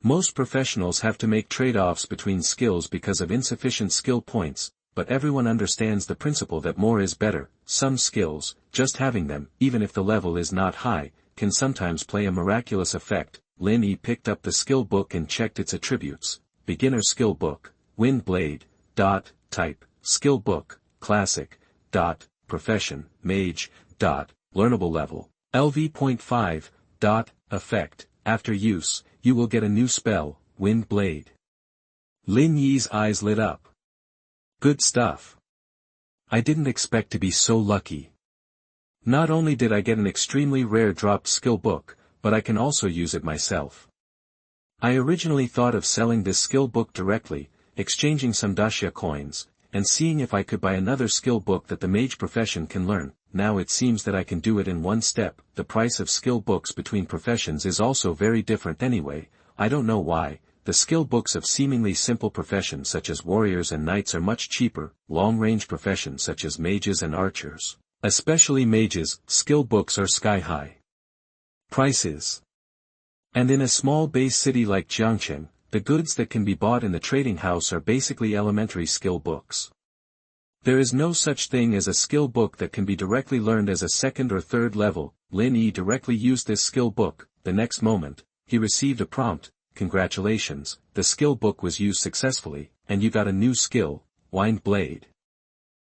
Most professionals have to make trade-offs between skills because of insufficient skill points, but everyone understands the principle that more is better. Some skills, just having them, even if the level is not high, can sometimes play a miraculous effect. Lin Yi picked up the skill book and checked its attributes. Beginner skill book, Wind Blade, type, skill book, classic, profession, mage, learnable level, LV.5, effect, after use, you will get a new spell, Wind Blade. Lin Yi's eyes lit up. Good stuff. I didn't expect to be so lucky. Not only did I get an extremely rare dropped skill book, but I can also use it myself. I originally thought of selling this skill book directly, exchanging some daxia coins, and seeing if I could buy another skill book that the mage profession can learn. Now it seems that I can do it in one step. The price of skill books between professions is also very different anyway. I don't know why. The skill books of seemingly simple professions such as warriors and knights are much cheaper. Long-range professions such as mages and archers, especially mages, skill books are sky-high prices. And in a small base city like Jiangcheng, the goods that can be bought in the trading house are basically elementary skill books. There is no such thing as a skill book that can be directly learned as a 2nd or 3rd level. Lin Yi directly used this skill book. The next moment, he received a prompt, congratulations, the skill book was used successfully, and you got a new skill, Wind Blade.